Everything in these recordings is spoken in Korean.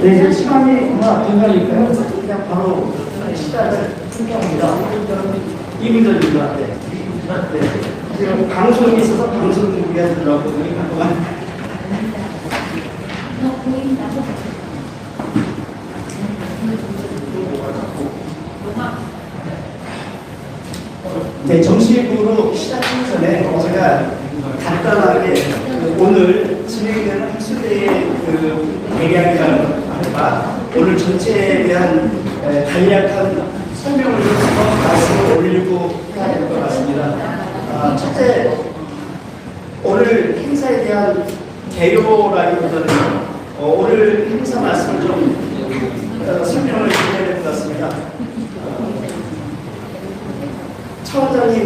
네, 이제 시간이 끝나니까요. 그냥 바로 시작을 합니다. 이민정입니다. 네. 지금 방송이 있어서 방송 준비하느라고 그동안. 네, 정식으로 시작하기 전에 제가 간단하게 오늘 진행되는 학술대의 대략이라는 말과 오늘 전체에 대한 간략한 설명을 위해서 말씀을 올리고 해야 될 것 같습니다. 첫째, 오늘 행사에 대한 개요라기보다는 오늘 행사 말씀을 좀 설명을 드려야 될 것 같습니다. 차 원장님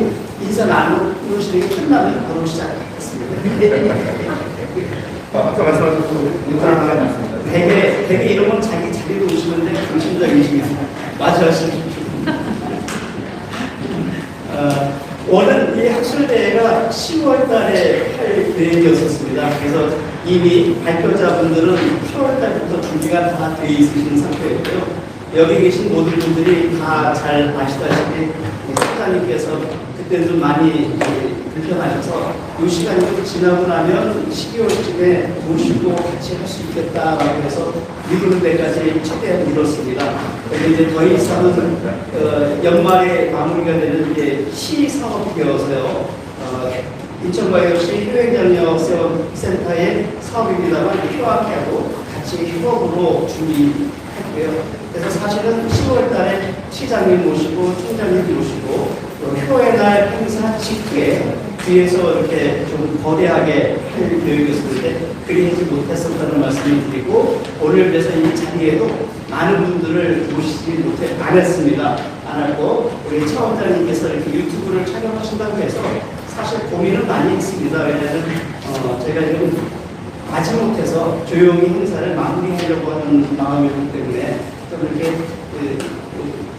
인사 나누시는 게 끝나면 바로 시작하겠습니다. 아까 말씀하신 인사를 하나 했습니다. 되게 이런 건 자기도 오시는데 중심적이시면 맞아 하시죠. 오늘 이 학술대회가 10월 달에 할 계획이었습니다. 그래서 이미 발표자분들은 10월 달부터 준비가 다 되어 있으신 상태였고요. 여기 계신 모든 분들이 다 잘 아시다시피 석사님께서 그때는 좀 많이 불편하셔서 이 시간이 좀 지나고 나면 12월쯤에 모시고 같이 할 수 있겠다라고 해서 미루는 데까지 최대한 미뤘습니다. 그런데 이제 더 이상은 연말에 마무리가 되는 게 시사업이어서요. 인천광역시 효행장려센터의 사업입니다만 휴학하고 같이 협업으로 준비했고요. 그래서 사실은 10월 달에 시장님 모시고 총장님 모시고 또 효의 날 행사 직후에 뒤에서 이렇게 좀 거대하게 할 계획이었는데 그리 하지 못했었다는 말씀을 드리고 오늘 그래서 이 자리에도 많은 분들을 모시지 안 했습니다. 안 하고 우리 차 원장님께서 이렇게 유튜브를 촬영하신다고 해서 사실 고민은 많이 했습니다. 왜냐하면 제가 지금 마지못해서 조용히 행사를 마무리하려고 하는 마음이기 때문에 좀 이렇게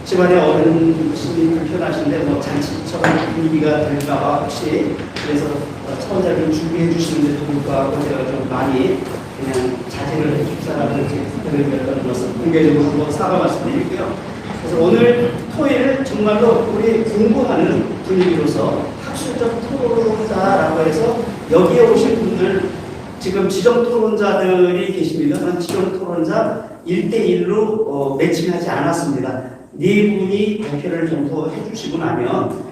집안에 어른이 불편하신데 뭐 잔치처럼 분위기가 될까 혹시 그래서 차원장님 준비해 주시는 데 좋을까 하고 제가 좀 많이 그냥 자제를 해줍사라는 그런 것을 공개적으로 사과 말씀드리고요. 그래서 오늘 토요일 정말로 우리 공부하는 분위기로서 학술적 토론자라고 해서 여기에 오신 분들 지금 지정 토론자들이 계십니다. 지정 토론자 1대1로 매칭하지 않았습니다. 네 분이 발표를 정도 해주시고 나면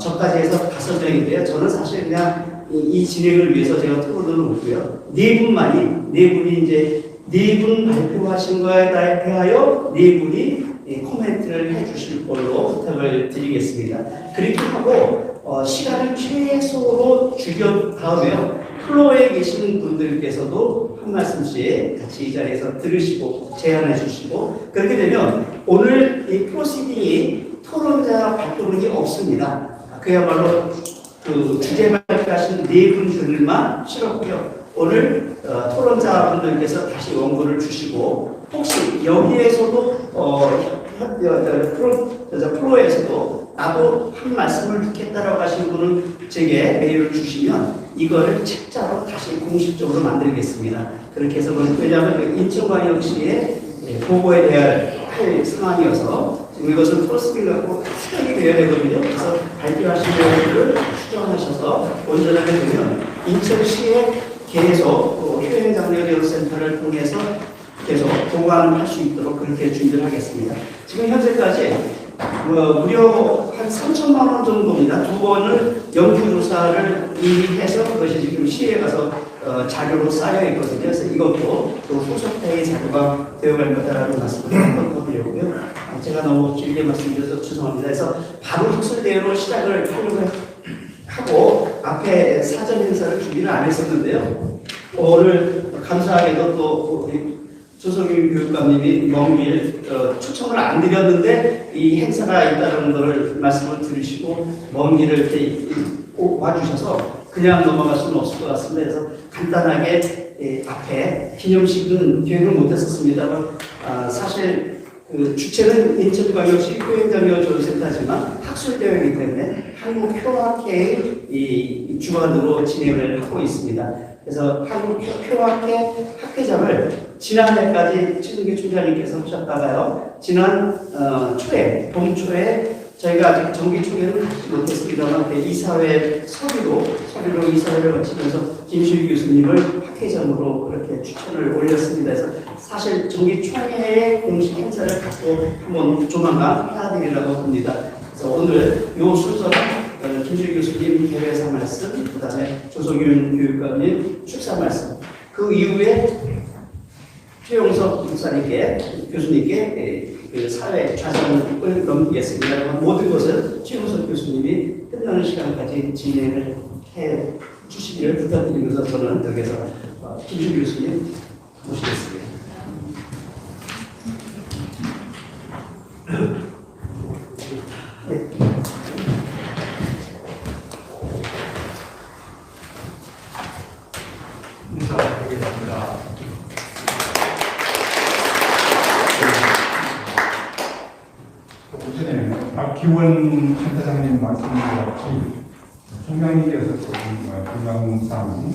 저까지 해서 5명인데요. 저는 사실 그냥 이 진행을 위해서 제가 토론을 묻고요. 네 분이 이제 네 분 발표하신 거에 대하여 네 분이 코멘트를 해주실 걸로 부탁을 드리겠습니다. 그렇게 하고 시간을 최소로 줄여 다음에요. 플로어에 계신 분들께서도 한 말씀씩 같이 이 자리에서 들으시고 제안해 주시고 그렇게 되면 오늘 이 프로시딩이 토론자 발표문이 없습니다. 그야말로 그 주제 발표하신 네 분들만 실었고요. 오늘 토론자분들께서 다시 원고를 주시고 혹시 여기에서도 프로에서도 나도 한 말씀을 듣겠다라고 하신 분은 제게 메일을 주시면 이거를 책자로 다시 공식적으로 만들겠습니다. 그렇게 해서 왜냐하면 인천광역시의 보고에 대한 할 상황이어서 지금 이것은 프로스팅 갖고 수정이 되어야 되거든요. 그래서 발표하신 내용들을 수정하셔서 온전하게 되면 인천시에 계속 효행장려센터를 통해서 계속 보관할 수 있도록 그렇게 준비를 하겠습니다. 지금 현재까지 무려 한 3천만 원 정도입니다. 2번을 연구조사를 이미 해서 그것이 지금 시에 가서 자료로 쌓여 있거든요. 그래서 이것도 또 후속회의 자료가 되어갈 거다라는 말씀을 한번 더 드리고요. 제가 너무 길게 말씀드려서 죄송합니다. 그래서 바로 학술대회로 시작을 하려고 하고 앞에 사전 행사를 준비를 안 했었는데요. 오늘 감사하게도 또 조성윤 교육감님이 먼 길 초청을 안 드렸는데 이 행사가 있다는 것을 말씀을 들으시고 먼 길을 이렇게 와주셔서 그냥 넘어갈 수는 없을 것 같습니다. 그래서 간단하게 앞에 기념식은 계획을 못했었습니다만 사실 그 주체는 인천광역시 효행장려센터지만 학술대회이기 때문에 한국효학회의 이 주관으로 진행을 하고 있습니다. 그래서 한국효학회 학회장을 지난해까지 최승규 총장님께서 하셨다가요. 지난 봄 초에 저희가 아직 정기 초회를 하지 못했습니다만 이사회 서류로 이사회를 거치면서 김시우 교수님을 학회장으로 그렇게 추천을 올렸습니다. 그래서 사실 정기 총회의 공식 행사를 갖고 한번 조만간 해야 되리라고 봅니다. 그래서 오늘 이 순서는 김시우 교수님 개회사 말씀, 그 다음에 조성윤 교육감님 축사 말씀, 그 이후에 최용석 교수님께 그 사회 좌선을 넘기겠습니다. 모든 것은 최용석 교수님이 끝나는 시간까지 진행을 해 주시기를 부탁드리면서 저는 여기서 김시우 교수님 모시겠습니다. 네. 인사드리겠습니다. 오전에 박기원 판사장님 말씀과 같이 총장님께서 건강상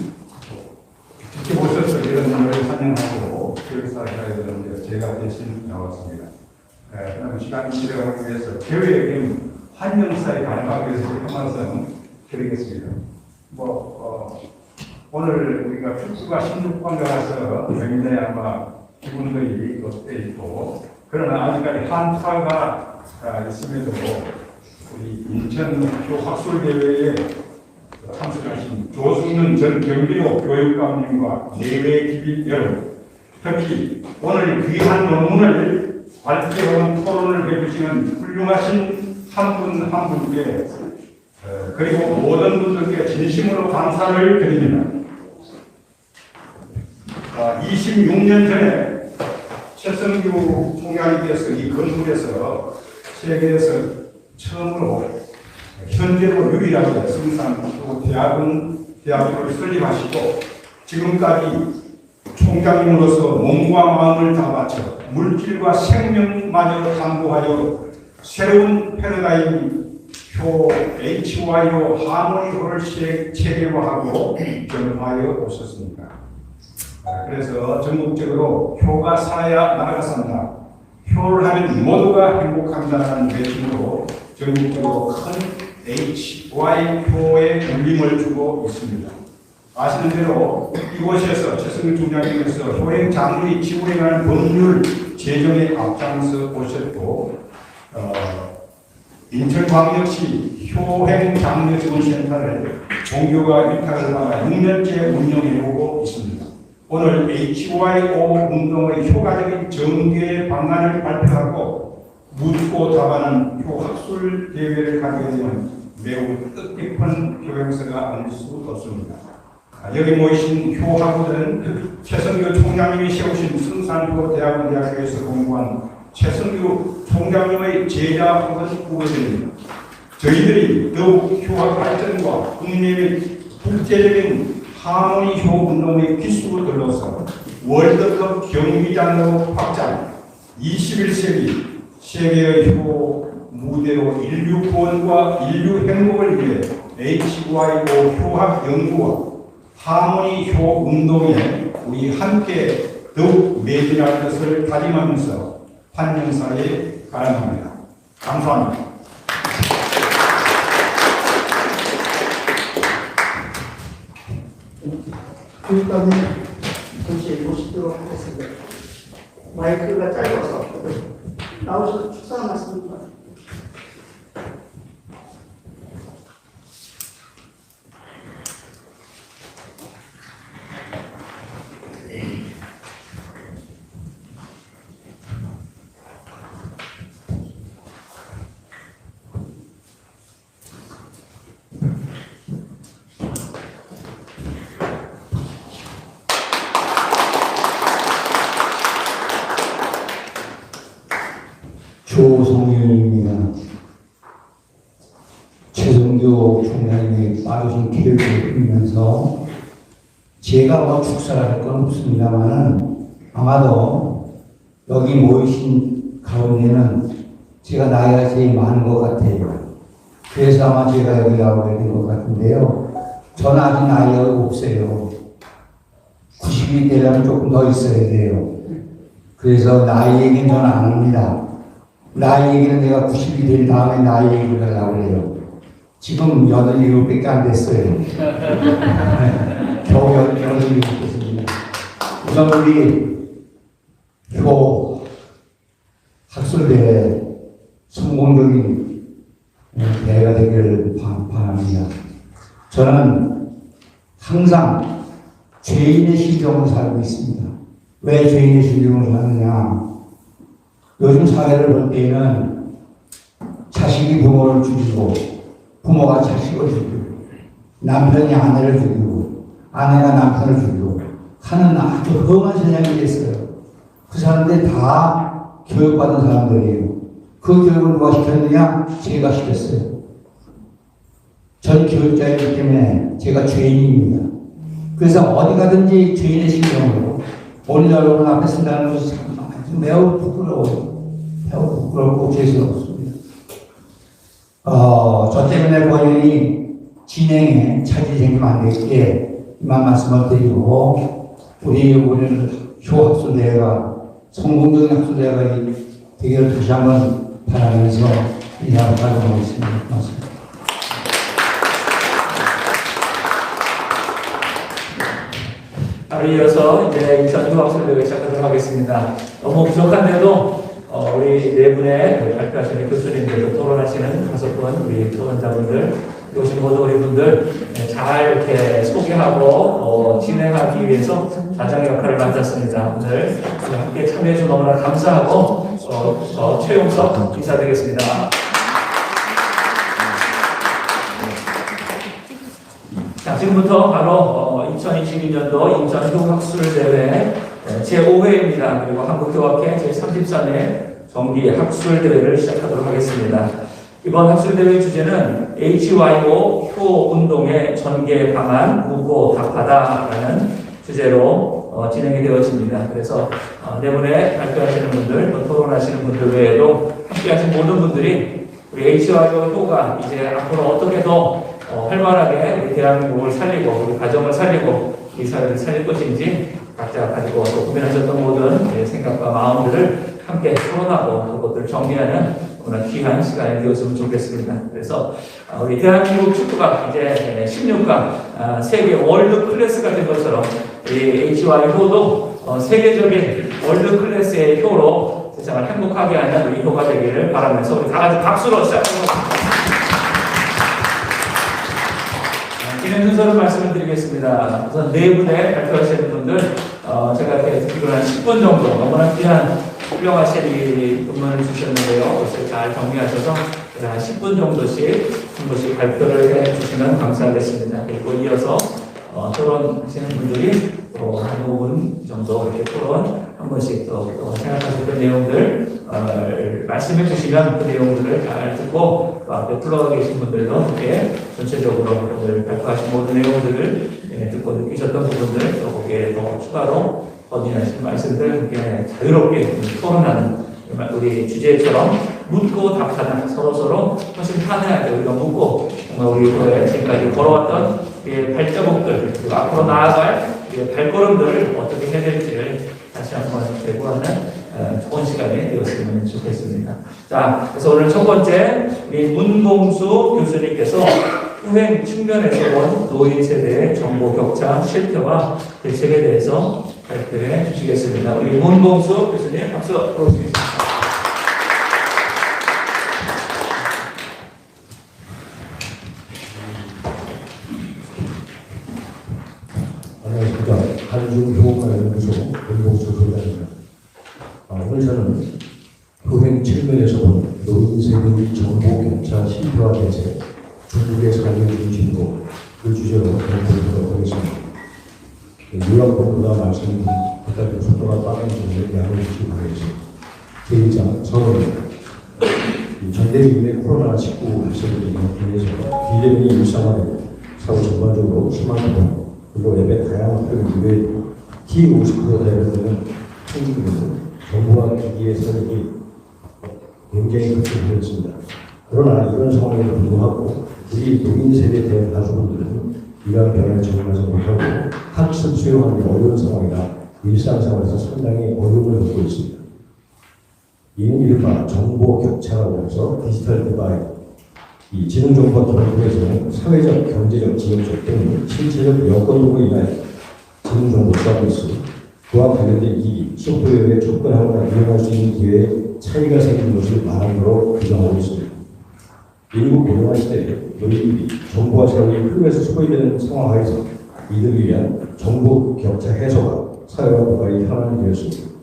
직접 오셔서 이런 일을 환영하고 교육사를 되는데 제가 대신 나왔습니다. 그럼 시간 진행하기 위해서 교회의 환영사에 가능하기 위해서 한 말씀 드리겠습니다. 오늘 우리가 축구가 16번 가서 굉장히 아마 기분들이 롯데 있고, 그러나 아직까지 한파가 있음에도 우리 인천 학술대회에 참석하신 조승윤 전 경기도 교육감님과 내외 기빈 여러분, 특히 오늘 귀한 논문을 발표하는 토론을 해주시는 훌륭하신 한 분 한 분께 그리고 모든 분들께 진심으로 감사를 드립니다. 26년 전에 최승규 총장님께서 이 건물에서 세계에서 처음으로 현재로 유일하게 승산 또 대학을 설립하시고 지금까지 총장님으로서 몸과 마음을 다 바쳐 물질과 생명마저 담보하여 새로운 패러다임 효 HYO 하모니호를 체계화하고 변화하여 오셨습니다. 그래서 전국적으로 효가 살아야 나라가 산다, 효를 하면 모두가 행복한다는 외침으로 전국적으로 큰 HY효의 울림을 주고 있습니다. 아시는 대로 이곳에서 최승규 총장님께서 효행 장르이 지구행하는 법률 제정에 앞장서 오셨고, 인천광역시 효행장려지원센터를 종교가 위탁을 받아 6년째 운영해오고 있습니다. 오늘 HYO 운동의 효과적인 전개 방안을 발표하고 묻고 답하는 효학술 대회를 하게 되면 매우 뜻깊은 교양서가 아닐 수 없습니다. 여기 모이신 효학부들은 최승규 총장님이 세우신 승산효 대학원대학교에서 공부한 최승규 총장님의 제자 혹은 후배들입니다. 저희들이 더욱 효학 발전과 국내 및 국제적인 하모니 효 운동의 기술을 들러서 월드컵 경기장으로 확장, 21세기 세계의 효 무대로 인류 구원과 인류 행복을 위해 HYO 효학 연구와 하모니 효 운동에 우리 함께 더욱 매진할 것을 다짐하면서 환영사에 가름합니다. 감사합니다. 교육감님 잠시 모시도록 하겠습니다. 마이크가 짧아서 나오셔서 축사 말씀. 조성윤입니다. 최승규 총장님의 빠르신 교육을 보면서 제가 축사를 할 건 없습니다만은 아마도 여기 모이신 가운데는 제가 나이가 제일 많은 것 같아요. 그래서 아마 제가 여기 나오게 된 것 같은데요. 저는 아직 나이가 없어요. 90이 되려면 조금 더 있어야 돼요. 그래서 나이 얘기는 저는 안 합니다. 나이 얘기는 내가 90이 된 다음에 나이 얘기를 하려고 해요. 지금 87밖에 안 됐어요. 겨우 87 됐습니다. 우선 우리 표 학술대회 성공적인 대회가 되기를 바랍니다. 저는 항상 죄인의 심정으로 살고 있습니다. 왜 죄인의 심정으로 사느냐? 요즘 사회를 볼 때에는 자식이 부모를 죽이고 부모가 자식을 죽이고 남편이 아내를 죽이고 아내가 남편을 죽이고 하는 아주 험한 세상이 됐어요. 그 사람들이 다 교육받은 사람들이에요. 그 교육을 누가 시켰느냐? 제가 시켰어요. 전 교육자이기 때문에 제가 죄인입니다. 그래서 어디 가든지 죄인의 심정으로 오늘 여러분 앞에 쓴다는 것이 매우 부끄러워요. 매우 부끄럽고 죄스럽습니다. 저 때문에 본인이 진행에 차질이 생기면 안 되겠게 이만 말씀을 드리고 우리는 효학술대회가 성공적인 학술대회가 되기를 다시 한번 바라면서 인사를 가져보겠습니다. 고맙습니다. 바로 이어서 이제 인천 효학술대회 시작하도록 하겠습니다. 너무 부족한데도 우리 네 분의 발표하시는 교수님들도 토론하시는 5분 우리 토론자분들 오신 모든 우리 분들 잘 이렇게 소개하고 진행하기 위해서 자장의 역할을 맡았습니다. 오늘 함께 참여해 주셔서 너무나 감사하고 최용석 인사드리겠습니다. 자, 지금부터 바로 2022년도 인천효학술대회 제5회입니다. 그리고 한국교학회 제33회 정기학술대회를 시작하도록 하겠습니다. 이번 학술대회 주제는 HYO 효운동의 전개 방안 묻고 답하다라는 주제로 진행이 되었습니다. 그래서 네 분의 발표하시는 분들, 또 토론하시는 분들 외에도 함께하신 모든 분들이 우리 HYO 효가 이제 앞으로 어떻게 더 활발하게 우리 대한민국을 살리고 우리 가정을 살리고 이 사회를 살릴 것인지 각자 가지고 또 고민하셨던 모든 생각과 마음들을 함께 토론하고 그것들을 정리하는 오늘 귀한 시간이 되었으면 좋겠습니다. 그래서 우리 대한민국 축구가 이제 16강 세계 월드 클래스가 된 것처럼 이 HY 효도 세계적인 월드 클래스의 효로 세상을 행복하게 하는 우리 효가 되기를 바라면서 우리 다 같이 박수로 시작하겠습니다. 진행 순서를 말씀을 드리겠습니다. 우선 네 분의 발표하시는 분들, 제가 이렇게 듣기로는 한 10분 정도 너무나 귀한 훌륭하신 분문을 주셨는데요. 그것을 잘 정리하셔서 한 10분 정도씩 한 번씩 발표를 해주시면 감사하겠습니다. 그리고 이어서 토론하시는 분들이 한 5분 정도 이렇게 토론 한 번씩 또 생각하셨던 내용들 말씀해 주시면 그 내용들을 잘 듣고 또 앞에 불러가 계신 분들도 이렇게 전체적으로 오늘 발표하신 모든 내용들을 듣고 느끼셨던 부분들 또 거기에 또 추가로 어디하신 말씀들 이렇게 자유롭게 토론하는 우리 주제처럼 묻고 답하는 서로서로 훨씬 편안하게 우리가 묻고 우리 교회 지금까지 걸어왔던 우리의 발자국들 그리고 앞으로 나아갈 우리의 발걸음들을 어떻게 해야 될지를 다시 한번 대구하는 좋은 시간이 되었으면 좋겠습니다. 자, 그래서 오늘 첫 번째 우리 문봉수 교수님께서 후행 측면에서 본 노인 세대의 정보 격차 실태와 대책에 대해서 발표해 주시겠습니다. 우리 문봉수 교수님 박수 부탁드립니다. 안녕하십니까. 한중효과연구소 문봉수 소장입니다. 오늘 저는 후행 측면에서 본 노인 세대의 정보 격차 실태와 대책, 중국의 살려진 진보를 주제로 발표하도록 하겠습니다. 요약본보다 말씀이 부탁드린 속도가 빠른 점을 양해해 주시기 바라겠습니다. 제1장, 저는 전대미군의 코로나19 발생으로 인해서 비대면 일상화에 사후 전반적으로 심한 그리고 앱의 다양한 표현 이외에 T50%에 해당되는 한국에서 정보와 기기의 사용이 굉장히 급증했습니다. 그러나 이런 상황에도 불구하고 우리 노인 세대 대다수분들은 이러한 변화에 적응하지 못하고 학습 수용하기 어려운 상황이라 일상생활에서 상당히 어려움을 겪고 있습니다. 이는 이른바 정보 격차라고 해서 디지털 디바이드, 이 지능정보가 결합해서 사회적, 경제적, 지역적 또는 신체적 여건으로 인하여 지능정보 서비스, 그와 관련된 이익이 소프트웨어에 접근하거나 이용할 수 있는 기회에 차이가 생기는 것을 말하므로 규정하고 있습니다. 인구 고령화 시대에 노인들이 정보와 자원이 흐름에서 소외되는 상황하에서 이들을 위한 정보 격차 해소가 사회와 국가의 현안이 되었습니다.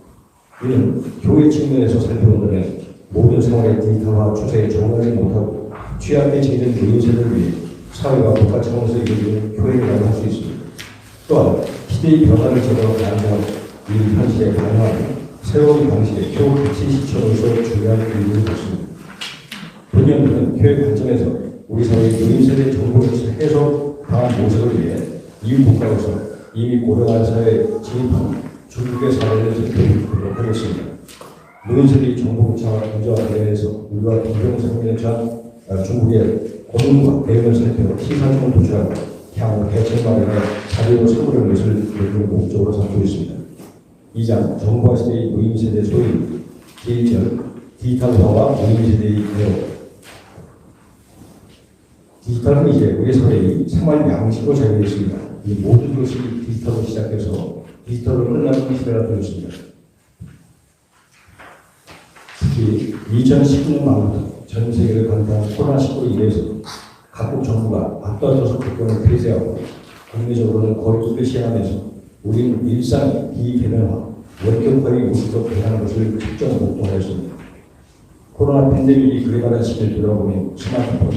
이는 교회 측면에서 살펴본다면 모든 생활의 디지털화 추세에 적응하지 못하고 취약계 지는 노인 세대를 위해 사회와 국가 차원에서 이루어지는 교회라고 할 수 있습니다. 또한 시대의 변화를 제대로 반영하고 이 현실에 반영하는 새로운 방식의 교 가치 실천으로서 중요한 의미를 갖습니다. 본연은 교회 관점에서 우리 사회의 노인 세대 정보 해소 강한 모색을 위해 이웃 국가로서 이미 고령한 사회에 진입한 중국의 사례를 살펴보도록 하겠습니다. 노인 세대의 정보 격차와 경제와 관련해서 우리가 동병상련에 처한 중국의 고능과 대응을 살펴 시사점을 도출하고 향후 대책 마련에 자료로 선물을 것을 목적으로 삼고 있습니다. 2장 정보화 시대의 노인 세대 소인 디지털화와 노인 세대의 내용. 디지털은 이제 우리 사회의 생활 양식으로 자리했습니다. 이 모든 것이 디지털로 시작해서 디지털로 끝나는 시대가 되었습니다. 특히 2019년 말부터 전 세계를 강타한 코로나19로 인해서 각국 정부가 앞다퉈서 국경을 폐쇄하고 국내적으로는 거리두기를 시행하면서 우리는 일상 비개면화, 원격화의 모습으로 변하는 것을 직접 목도하였습니다. 코로나 팬데믹이 그래가는 시기를 돌아보면 스마트폰,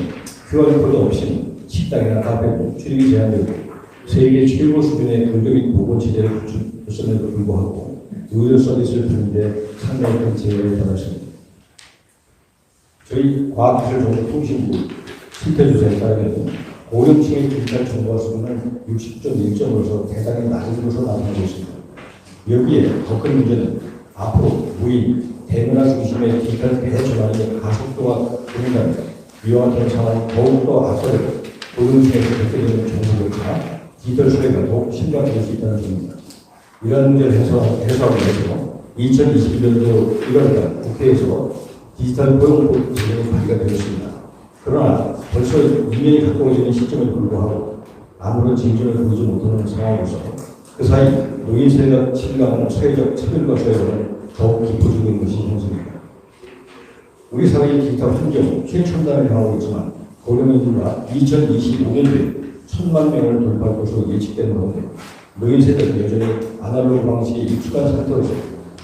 QR코드 없이는 식당이나 카페도 출입이 제한되고 세계 최고 수준의 의료인 보건체제를 갖췄음에도 불구하고 의료 서비스를 받는 데 상당히 큰 제약을 받았습니다. 저희 과학기술정보통신부 실태조사에 따르면 고령층의 디지털 정보화 수준은 60.1점으로서 대단히 낮은 것으로 나타나고 있습니다. 여기에 더 큰 문제는 앞으로 무인, 대면화 중심의 디지털 대전환의 가속도가 오른다면 이와 같은 상황이 더욱더 악화되고 고령층에서 겪게 되는 정보격차, 디지털 수혜가 더욱 심각해질 수 있다는 점입니다. 이러한 문제를 해소하기 위해서 2021년도 1월달 국회에서 디지털 고용법 제정이 발의가 되었습니다. 그러나 벌써 2년이 가까워지는 시점에 불구하고 아무런 진전을 보이지 못하는 상황으로서 그 사이 노인 세대가 실감하는 사회적 차별과 소외는 더욱 깊어지고 있는 것이 현실입니다. 우리 사회의 디지털 환경 최첨단을 향하고 있지만 고령인구가 2025년도에 1,000만 명을 돌파할 것으로 예측되는 가운데 노인 세대는 여전히 아날로그 방식에 익숙한 상태로서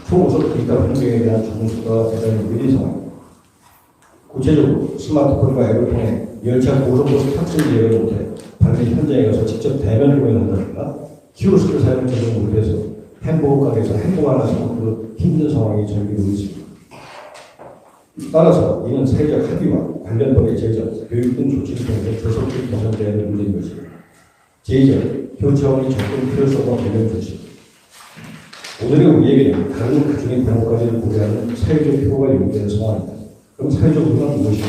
초고속 디지털 환경에 대한 적응수가 대단히 느린 상황입니다. 구체적으로 스마트폰과 앱을 통해 열차 고속버스 탑승을 이해를 못해 방문 현장에 가서 직접 대면 공연한다든가 키오스크를 사용 적용 못해서 햄버거 가게에서 햄버거 하나 사 먹기도 힘든 상황이 전개되고 있습니다. 따라서 이는 사회적 합의와 관련법의 제정, 교육 등 조치를 통해서 조속히 개선되어야 하는 문제인 것입니다. 제정, 교차원의 접근 필요성과 관련 조치. 오늘의 우리에게는 다른 가정의 병원까지를 고려하는 사회적 효과가 요구되는 상황입니다. 그럼 사회적 결혼은 무엇인가?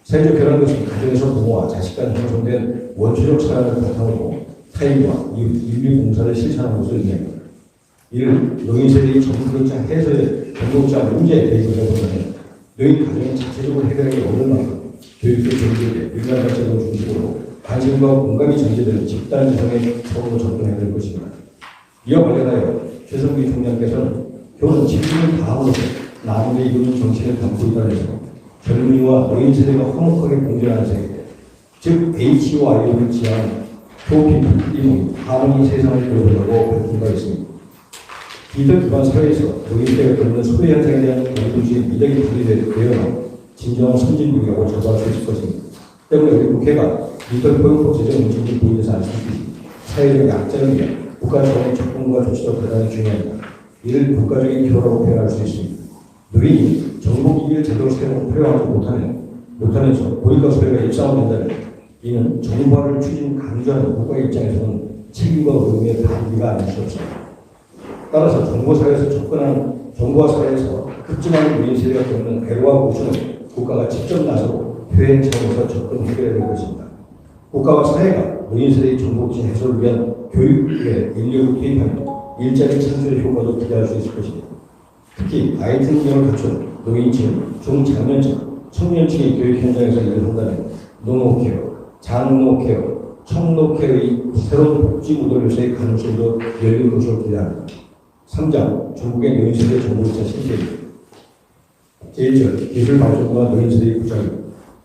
사회적 결혼은 것은 가정에서 부모와 자식 간 형성된 원초적 사랑을 바탕으로 타인과 인류 공사를 실천하는 것을 의미합니다. 이를 노인 세대의 정부격차 해소의 전공자 문제에 대해서 보면 노인 가정이 자체적으로 해결하기 어려운 만큼 교육적 경제에 민간 가치를 중심으로 관심과 공감이 전제되는 집단 지성의 처음으로 접근해야 될 것입니다. 이와 관련하여 최성기 총장께서는 교는 집중을 다함으로써 나눔에 이루는 정신을 담고 있다면서 젊은이와 노인 세대가 화목하게 공존하는 세계, 즉 HOI를 지향하는 교피플리의 하모니 세상을 이루어보려고 밝힌 바 있습니다. 디지털 기반 사회에서 노인 세대가 겪는 소외 현상에 대한 공동체의 미덕이 분리되어 진정한 선진국이라고 저도할 수 있을 것입니다. 때문에 우리 국회가 디지털 고용법 제정 문제를 보이면서 알수있듯이 사회적 약자를 위한 국가 차원의 접근과 조치도 대단히 중요합니다. 이를 국가적인 기로라고 표현할 수 있습니다. 노인이 정보기기를 제대로 활용하지 못하면서 고립과 소외가 일상화된다면 이는 정보화를 강조하는 국가의 입장에서는 책임과 의무의 반비가 아닐 수 없습니다. 따라서 정보사회에서 접근하는 정보화 사회에서 급증하는 노인 세대가 겪는 애로와 고충을 국가가 직접 나서고 효행 차원에서 접근 해결해야 될 것입니다. 국가와 사회가 노인 세대의 정보기준 해소를 위한 교육에 인력을 투입하며 일자리 창출의 효과도 기대할 수 있을 것입니다. 특히 IT 능력을 갖춘 노인층, 중장년층, 청년층의 교육 현장에서 일을 한다면 노노케어, 장노케어, 청노케어의 새로운 복지 모델로서의 가능성도 열린 것으로 기대합니다. 3장 중국의 노인세대 정보기차 신뢰입니다. 제1절 기술 발전과 노인세대의 부작용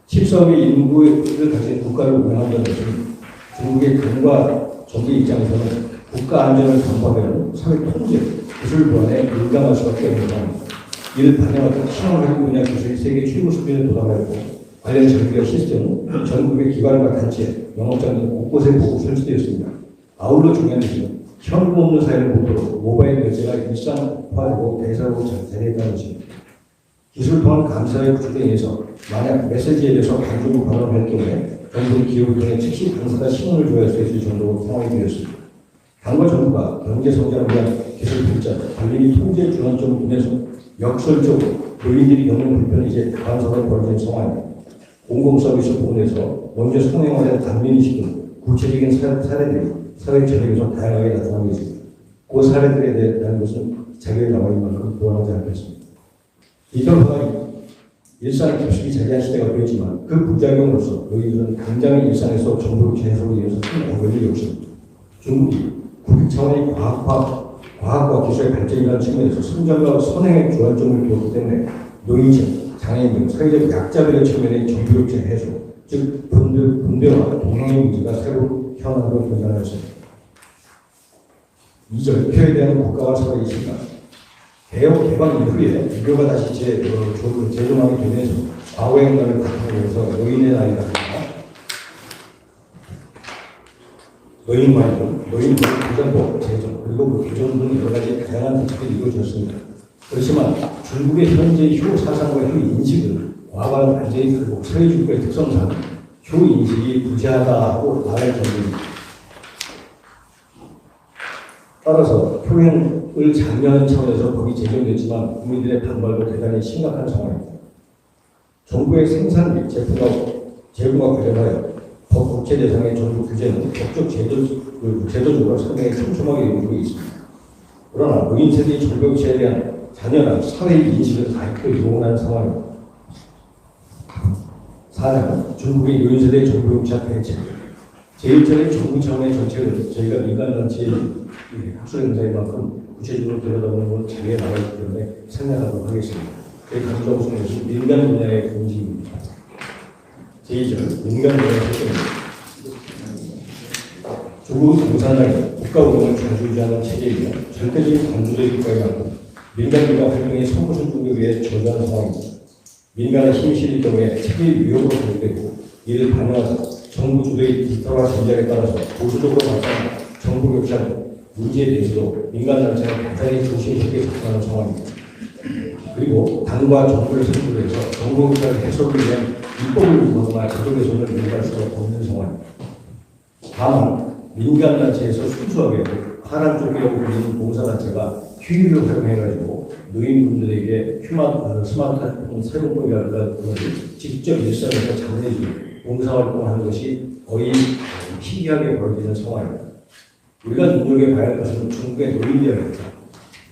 14억의 인구를 가진 국가를 운영한다는 것은 중국의 당과 정부의 입장에서는 국가 안전을 담보하면 사회 통제, 기술 보완에 민감할 수밖에 없는 상황입니다. 이를 반영하여 신흥활용 분야 기술이 세계 최고 수준에 도달하였고 관련 장비와 시스템은 전국의 기관과 단체, 영업장 등 곳곳에 보고 설치되었습니다. 아울러 중요한 것은 현금 없는 사회를 목표로 모바일 결제가 일상화되고 대사로 자리했다는 것입니다. 기술 통한 감사의 구축에 의해서 만약 메시지에 대해서 간접으로 발언할 경우에 정부의 기업을 통해 즉시 당사자 신원을 조회할 수 있을 정도로 상황이 되었습니다. 당과 정부가 경제 성장을 위한 기술 발전, 관리 통제 중앙점 분에서 역설적으로 노인들이 겪는 불편이 이제 다반사로 벌어진 상황입니다. 공공서비스 부분에서 먼저 성행화된 단면인식 등 구체적인 사례들이 사회 전역에서 다양하게 나타나고 있습니다. 그 사례들에 대한 것은 자기의 나와인 만큼 보완하지 않겠습니다. 이런 변화이 일상을 깊숙이 자리한 시대가 되었지만 그 부작용으로서 노인들은 당장의 일상에서 정보를 해석을 위해서 큰 어려움을 겪습니다. 중국이 국익 차원의 과학과 기술의 발전이라는 측면에서 성장과 선행의 주안점을 두었기 때문에 노인층, 장애인 등 사회적 약자들의 측면의 정보력제 해소, 즉 분배와 동행의 문제가 새로 현안으로 등장하였습니다. 2절, 표에 대한 국가와 사회의 심각. 개혁 개방 이후에 비교가 다시 재조망이 되면서 과거의 문화를 바탕으로해서 노인의 나이라든가 노인 말씀, 노인 보장법 제정, 그리고 그 개정 등 여러 가지 다양한 대책이 이루어졌습니다. 그렇지만 중국의 현재 효 사상과 효 인식은 과거와 완전히 다르고 사회주의의 특성상 효 인식이 부재하다고 말할 정도입니다. 따라서 효행을 장려하는 차원에서 법이 제정됐지만 국민들의 반발도 대단히 심각한 상황입니다. 정부의 생산 및 제품과 관련하여 법 국제 대상의 정부 규제는 법적 제도적으로 상당히 촘촘하게 이루어지고 있습니다. 그러나 노인 세대의 정보교체에 대한 잔연한 사회 인식은 아직도 요원한 상황입니다. 4년 중국의 노인 세대의 정보교체 대책 제1절의 정부 차원의 정책은 저희가 민간단체의 학술 행사인 만큼 구체적으로 들여다보는 건 자리에 나가기 때문에 생략하도록 하겠습니다. 저희 강조하고 싶은 것은 민간 분야의 공직입니다. 제2절 민간 분야의 설정입니다. 조국 공산당이 국가 운영을 좌지우지하는 체제이며 절대적인 관주의 국가에 맞고 민간기관 활동의 선거선 중에 의해 저조한 상황입니다. 민간의 힘이 실릴 경우에 체계의 위협으로 발휘되고 이를 반영해서 정부 주도의 디지털화 전략에 따라서 보수적으로 발전한 정부 교체하는 문제에 대해서도 민간단체는 대단히 조심스럽게 접근하는 상황입니다. 그리고 당과 정부를 선출해서 정부 교체를 해소를 위한 입법을 요구하거나 제도 개선을 요구할 수가 없는 상황입니다. 다만 민간단체에서 순수하게 파란 쪽이라고 불리는 봉사단체가 휴일을 활용해가지고 노인분들에게 스마트폰 사용법이라든가 그것을 직접 일상에서 장려해주고 봉사활동을 하는 것이 거의 희귀하게 벌어지는 상황입니다. 우리가 눈여겨봐야 할 것은 중국의 노인대학입니다.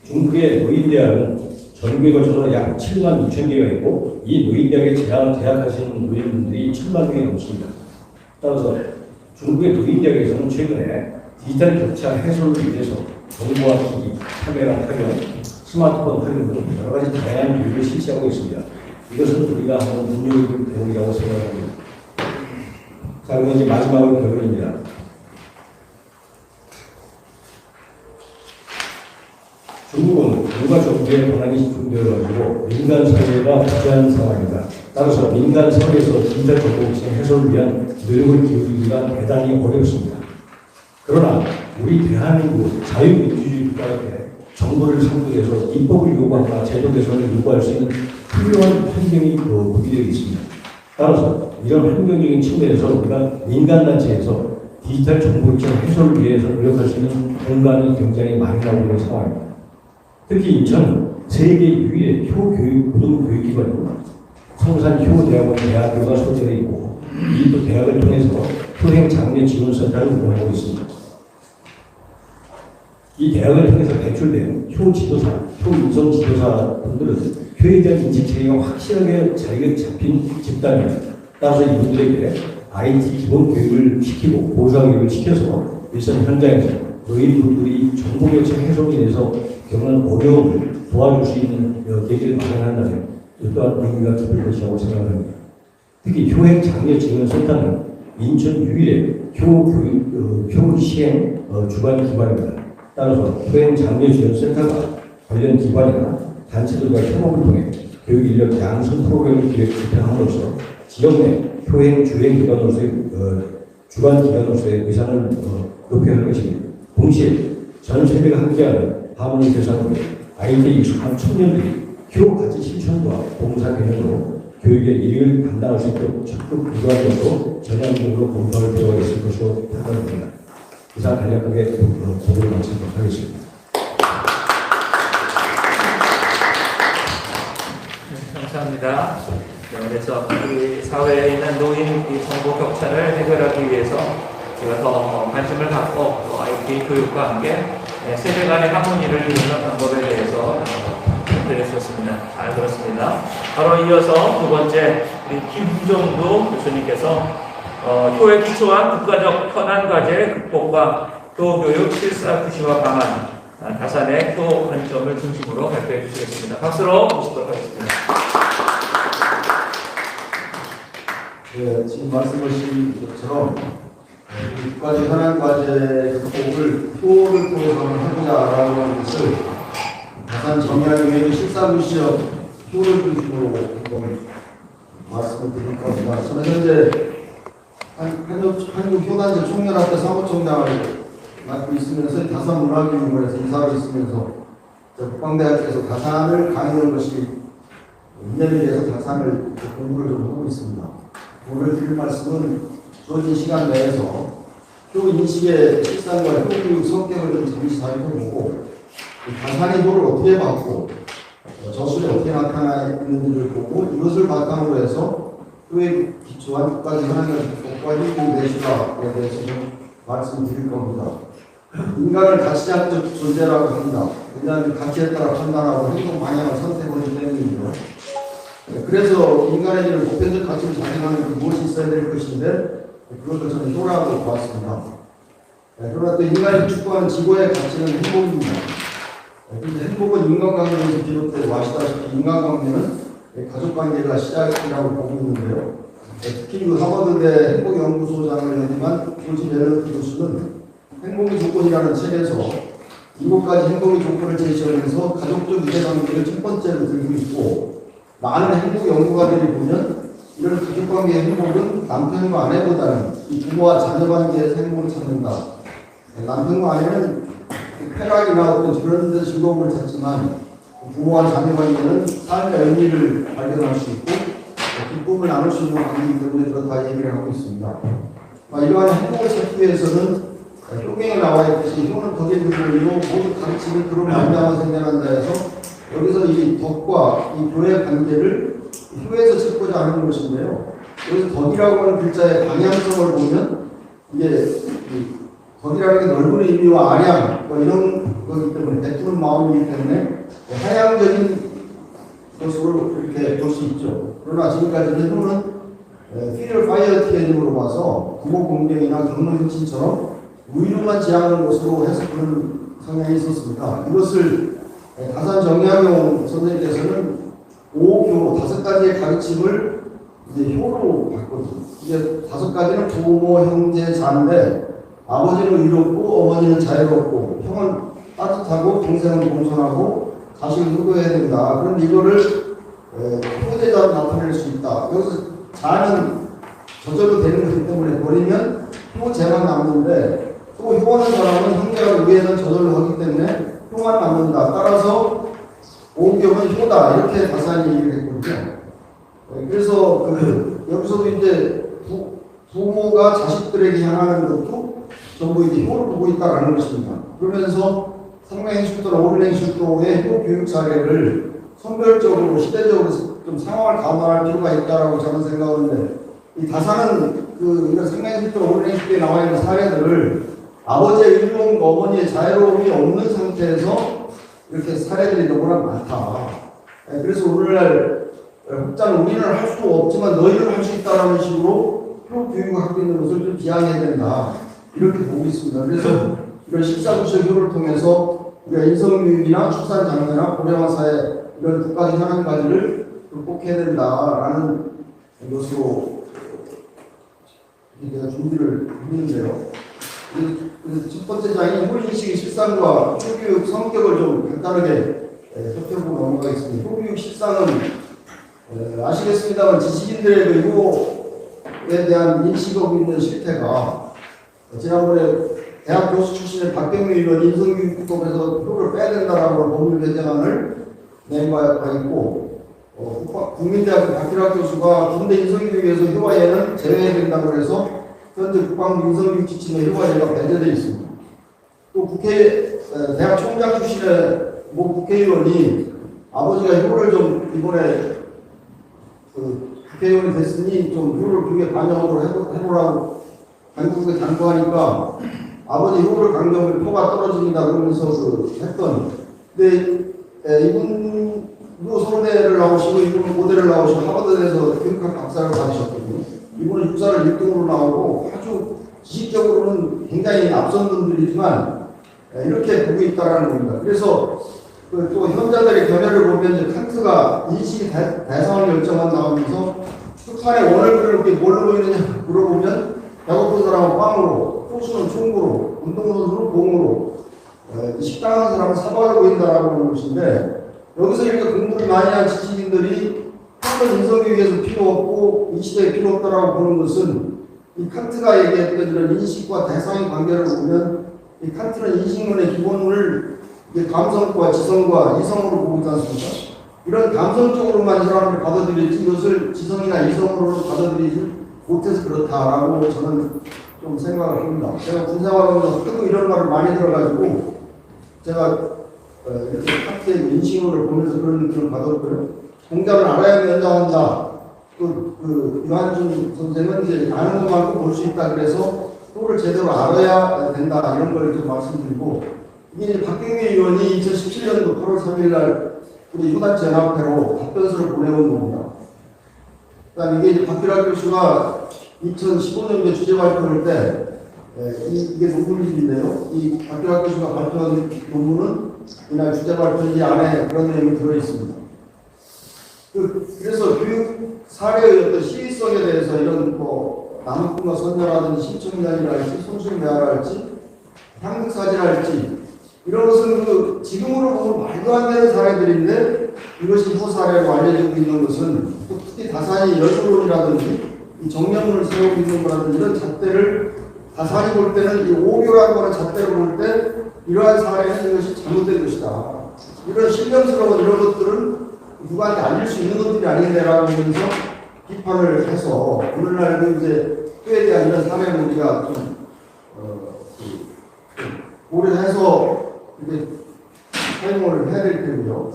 중국의 노인대학은 전국에 걸쳐서 약 7만 6천 개가 있고 이 노인대학에 재학하시는 노인분들이 1,000만 명이 넘습니다. 따라서 중국의 노인대학에서는 최근에 디지털 격차 해소를 위해서 정보화 기기, 카메라 활용, 스마트폰 활용 등 여러 가지 다양한 교육을 실시하고 있습니다. 이것은 우리가 한번 눈여겨볼 대목이라고 생각합니다. 자, 그럼 이제 마지막으로 결론입니다. 중국은 국가 정부의 권한이 집중되어가지고 민간 사회가 부재한 상황입니다. 따라서 민간 사회에서 디지털 정보기술 해소를 위한 노력을 기울이기가 대단히 어렵습니다. 그러나 우리 대한민국 자유민주주의 국가에 정부를 상대해서 입법을 요구하거나 제도 개선을 요구할 수 있는 훌륭한 환경이 구비되어 있습니다. 따라서 이런 환경적인 측면에서 우리가 민간단체에서 디지털 정보기술 해소를 위해서 노력할 수 있는 공간이 굉장히 많이 나오고 있는 상황입니다. 특히 인천은 세계 유일의 효교육 고등교육기관입니다. 성산효대학원 대학교가 소재되어 있고 이 또 대학을 통해서 효행 장려 지원센터를 운영하고 있습니다. 이 대학을 통해서 배출된 효지도사, 효인성 지도사 분들은 표에 대한 인식 체계가 확실하게 자리가 잡힌 집단입니다. 따라서 이분들에게 IT 기본 교육을 시키고 보상 교육을 시켜서 일선 현장에서 노인분들이 정보교체 해석에 대해서 겪는 어려움을 도와줄 수 있는 계기를 마련한다면 또한 의미가 깊을 것이라고 생각합니다. 특히 효행 장려 지원 센터는 인천 유일의 효 시행 주관 기관입니다. 따라서 효행 장려 지원 센터가 관련 기관이나 단체들과 협업을 통해 교육 인력 양성 프로그램을 기획함으로써 지역 내 효행 주행 기관으로서의 주관 기관으로서의 위상을 높여야 할 것입니다. 동시에 전 세계가 함께하는 하모니 대상으로 아이들이 익숙한 청년들이 효 가치 실천과 봉사 개념으로 교육의 일을 감당할 수 있도록 적극 구조할 것으로 전향적으로 검토할 필요가 있을 것으로 판단됩니다. 이상 간략하게 보고를 마치도록 하겠습니다. 감사합니다. 그래서 우리 사회에 있는 노인 정보 격차를 해결하기 위해서 제가 더 관심을 갖고 또 IT 교육과 함께 세대 간의 하모니를 이루는 방법에 대해서 드렸었습니다. 잘 들었습니다. 바로 이어서 두 번째 우리 김종도 교수님께서 효에 기초한 국가적 현안 과제 극복과 교육 실사 구시화 방안 다산의 효 관점을 중심으로 발표해 주시겠습니다. 박수로 모시도록 하겠습니다. 네, 지금 말씀하신 것처럼 국가적 현안 과제 극복을 효를 통해서 해보자라고 하는 것을 다산 정의학의 실사구 시험 효를 중심으로 한번 말씀을 드릴 겁니다. 저는 현재 한국효단체 총연합회 사무총장을 맡고 있으면서 다산 문화교육원에서 이사를 있으면서 국방대학교에서 다산을 강의하는 것이 2년에 대해서 다산을 공부를 좀 하고 있습니다. 오늘 드릴 말씀은 주어진 시간 내에서 효 인식의 실상과 효 교육 성격을 좀 잠시 살펴보고 다산의 효를 어떻게 받고 저술에 어떻게 나타나 있는지를 보고 이것을 바탕으로 해서 효에 기초한 국가적 현안과 효 교육 내실화에 대해서 좀 말씀드릴 겁니다. 인간을 가치학적 존재라고 합니다. 왜냐하면 가치에 따라 판단하고 행동 방향을 선택하기 때문이죠. 그래서 인간에게는 보편적 가치를 작용하는 무엇이 있어야 될 것인데 그것을 저는 효라고 보았습니다. 그러나 또 인간이 추구하는 지구의 가치는 행복입니다. 그런데 행복은 인간관계에서 비롯되고 아시다시피 인간관계는 가족관계가 시작이라고 보고 있는데요. 특히 그 하버드대 행복연구소장을 연임한 조지 멜로디 교수는 행복의 조건이라는 책에서 7가지 행복의 조건을 제시하면서 가족적 이해관계를 첫 번째로 들고 있고 많은 행복 연구가들이 보면 이런 가족관계의 행복은 남편과 아내보다는 이 부모와 자녀 관계에서 행복을 찾는다. 남편과 아내는 쾌락이나 어떤 그런 데 즐거움을 찾지만 부모와 자녀 관계는 삶의 의미를 발견할 수 있고 기쁨을 나눌 수 있는 관계이기 때문에 그렇다 얘기를 하고 있습니다. 이러한 행복을 찾기 위해서는 효경에 나와 있듯이 효는 덕의 근원이고 모두 가르치는 그런 말미암아 생겨난다 해서 여기서 이 덕과 이 교의 관계를 효에서 찾고자 하는 것인데요. 여기서 덕이라고 하는 글자의 방향성을 보면 이게 덕이라는 게 넓은 의미와 아량 이런 거기 때문에 베푸는 마음이기 때문에 하향적인 것으로 이렇게 볼 수 있죠. 그러나 지금까지는 효는 필 파이어 티엔으로 봐서 부모 공경이나 경로 혁신처럼 우위로만 지향하는 것으로 해석하는 성향이 있었습니다. 이것을 다산 정약용 선생님께서는 5교 5가지의 가르침을 이제 효로 바꿨죠. 이게 5가지는 부모, 형제, 자인데 아버지는 의롭고 어머니는 자유롭고 형은 따뜻하고 동생은 공손하고 자식은 효도해야 된다. 그런데 이거를 효대자로 나타낼 수 있다. 여기서 자는 저절로 되는 것이기 때문에 버리면 효제만 남는데 또 효하는 사람은 형제와 위에는 저절로 하기 때문에 효만 남는다. 따라서 5교는 효다. 이렇게 다산이 얘기를 했거든요. 그래서 여기서도 이제 부모가 자식들에게 향하는 것도 전부 이제 효를 보고 있다라는 것입니다. 그러면서 상명행실도나 오륜행실도의 효 교육 사례를 선별적으로 시대적으로 좀 상황을 감안할 필요가 있다라고 저는 생각하는데 이 다산은 이런 상명행실도나 오륜행실도에 나와 있는 사례들을 아버지의 의로움과 어머니의 자유로움이 없는 상태에서 이렇게 사례들이 너무나 많다. 그래서 오늘날 학자는 우리는 할 수 없지만 너희는 할 수 있다라는 식으로 교육을 하고 있는 것을 좀 비양해야 된다. 이렇게 보고 있습니다. 그래서 이런 실사구실 효를 통해서 우리가 인성교육이나 출산 장려나 고령화 사회 이런 국가적 현안 관리를 극복해야 된다라는 것으로 제가 준비를 했는데요. 그래서 첫 번째 장인 효인식의 실상과 효교육 성격을 좀 간단하게 살펴보고 넘어가겠습니다. 효교육 실상은 아시겠습니다만 지식인들의 그 효에 대한 인식하고 있는 실태가 지난번에 대학 교수 출신의 박병민 의원 인성교육법에서 효를 빼야 된다라고 법률 개정안을 낸 바가 있고 국민대학교 박기락 교수가 군대 인성교육에서 효과예는 제외해야 된다고 해서 현재 국방부 인성교육 지침에 효과예가 배제되어 있습니다. 또 대학 총장 출신의 모 국회의원이 아버지가 효를 좀 이번에 국회의원이 됐으니 좀 효를 그게 반영으로 해보라고 당국에 당부하니까 아버지 효를 강조하면 표가 떨어집니다 그러면서 했던 근데 이분도 서울대를 나오시고 이분은 고대를 나오시고 하버드에서 교육학 박사를 받으셨거든요. 이분은 육사를 1등으로 나오고 아주 지식적으로는 굉장히 앞선 분들이지만 이렇게 보고 있다는 겁니다. 그래서 또 현자들의 견해를 보면 이제 칸트가 인식이 대상을 결정한 나오면서 특판의 원을 그렇게 뭘로 보이느냐 물어보면 배고픈 사람은 빵으로, 호수는 총구로, 운동선수는 공으로, 식당하는 사람은 사과로 보인다라고 하는 것인데 여기서 이렇게 공부를 많이 한 지식인들이 한번 인성교육에서 필요 없고 이 시대에 필요 없다라고 보는 것은 이 칸트가 얘기했던 이런 인식과 대상의 관계를 보면 이 칸트는 인식론의 기본을 감성과 지성과 이성으로 보고 있지 않습니까? 이런 감성적으로만 이 사람을 받아들이지 이것을 지성이나 이성으로 받아들이지 못해서 그렇다라고 저는 좀 생각을 합니다. 제가 군생활하면서 하도 이런 말을 많이 들어가지고 제가 이렇게 칸트의 인식론을 보면서 그런 느낌을 받았고요. 공자를 알아야 연장한다. 그 유한준 선생은 이제 아는 것만큼 볼 수 있다. 그래서 또를 제대로 알아야 된다. 이런 걸 좀 말씀드리고 이게 박경민 의원이 2017년도 8월 3일 날 우리 휴단체 연합회로 답변서를 보내온 겁니다. 그다음에 이게 박기락 교수가 2015년도에 주제 발표할 때 이게 논문집인데요. 이 박기락 교수가 발표한 논문은 이날 주제 발표지 안에 그런 내용이 들어있습니다. 그래서 교육 사례의 어떤 시의성에 대해서 이런 나무꾼과 선녀라든지 신청인이랄지 손실매화랄지 향극사지랄지 이런 것은 지금으로 보면 말도 안 되는 사례들인데 이것이 후사례로 알려지고 있는 것은 또 특히 다산이 여주론이라든지 이 정명론을 세우고 있는 거라든지 이런 잣대를 다산이 볼 때는 이 오교라고 하는 잣대를 볼 때 이러한 사례는 이것이 잘못된 것이다. 이런 신령스러운 이런 것들은 누구한테 알릴 수 있는 것들이 아닌데라고 하면서 비판을 해서 오늘날도 이제 교에 대한 이런 사례를 우리가 좀 고려해서 이제 사용을 해야 될 텐데요.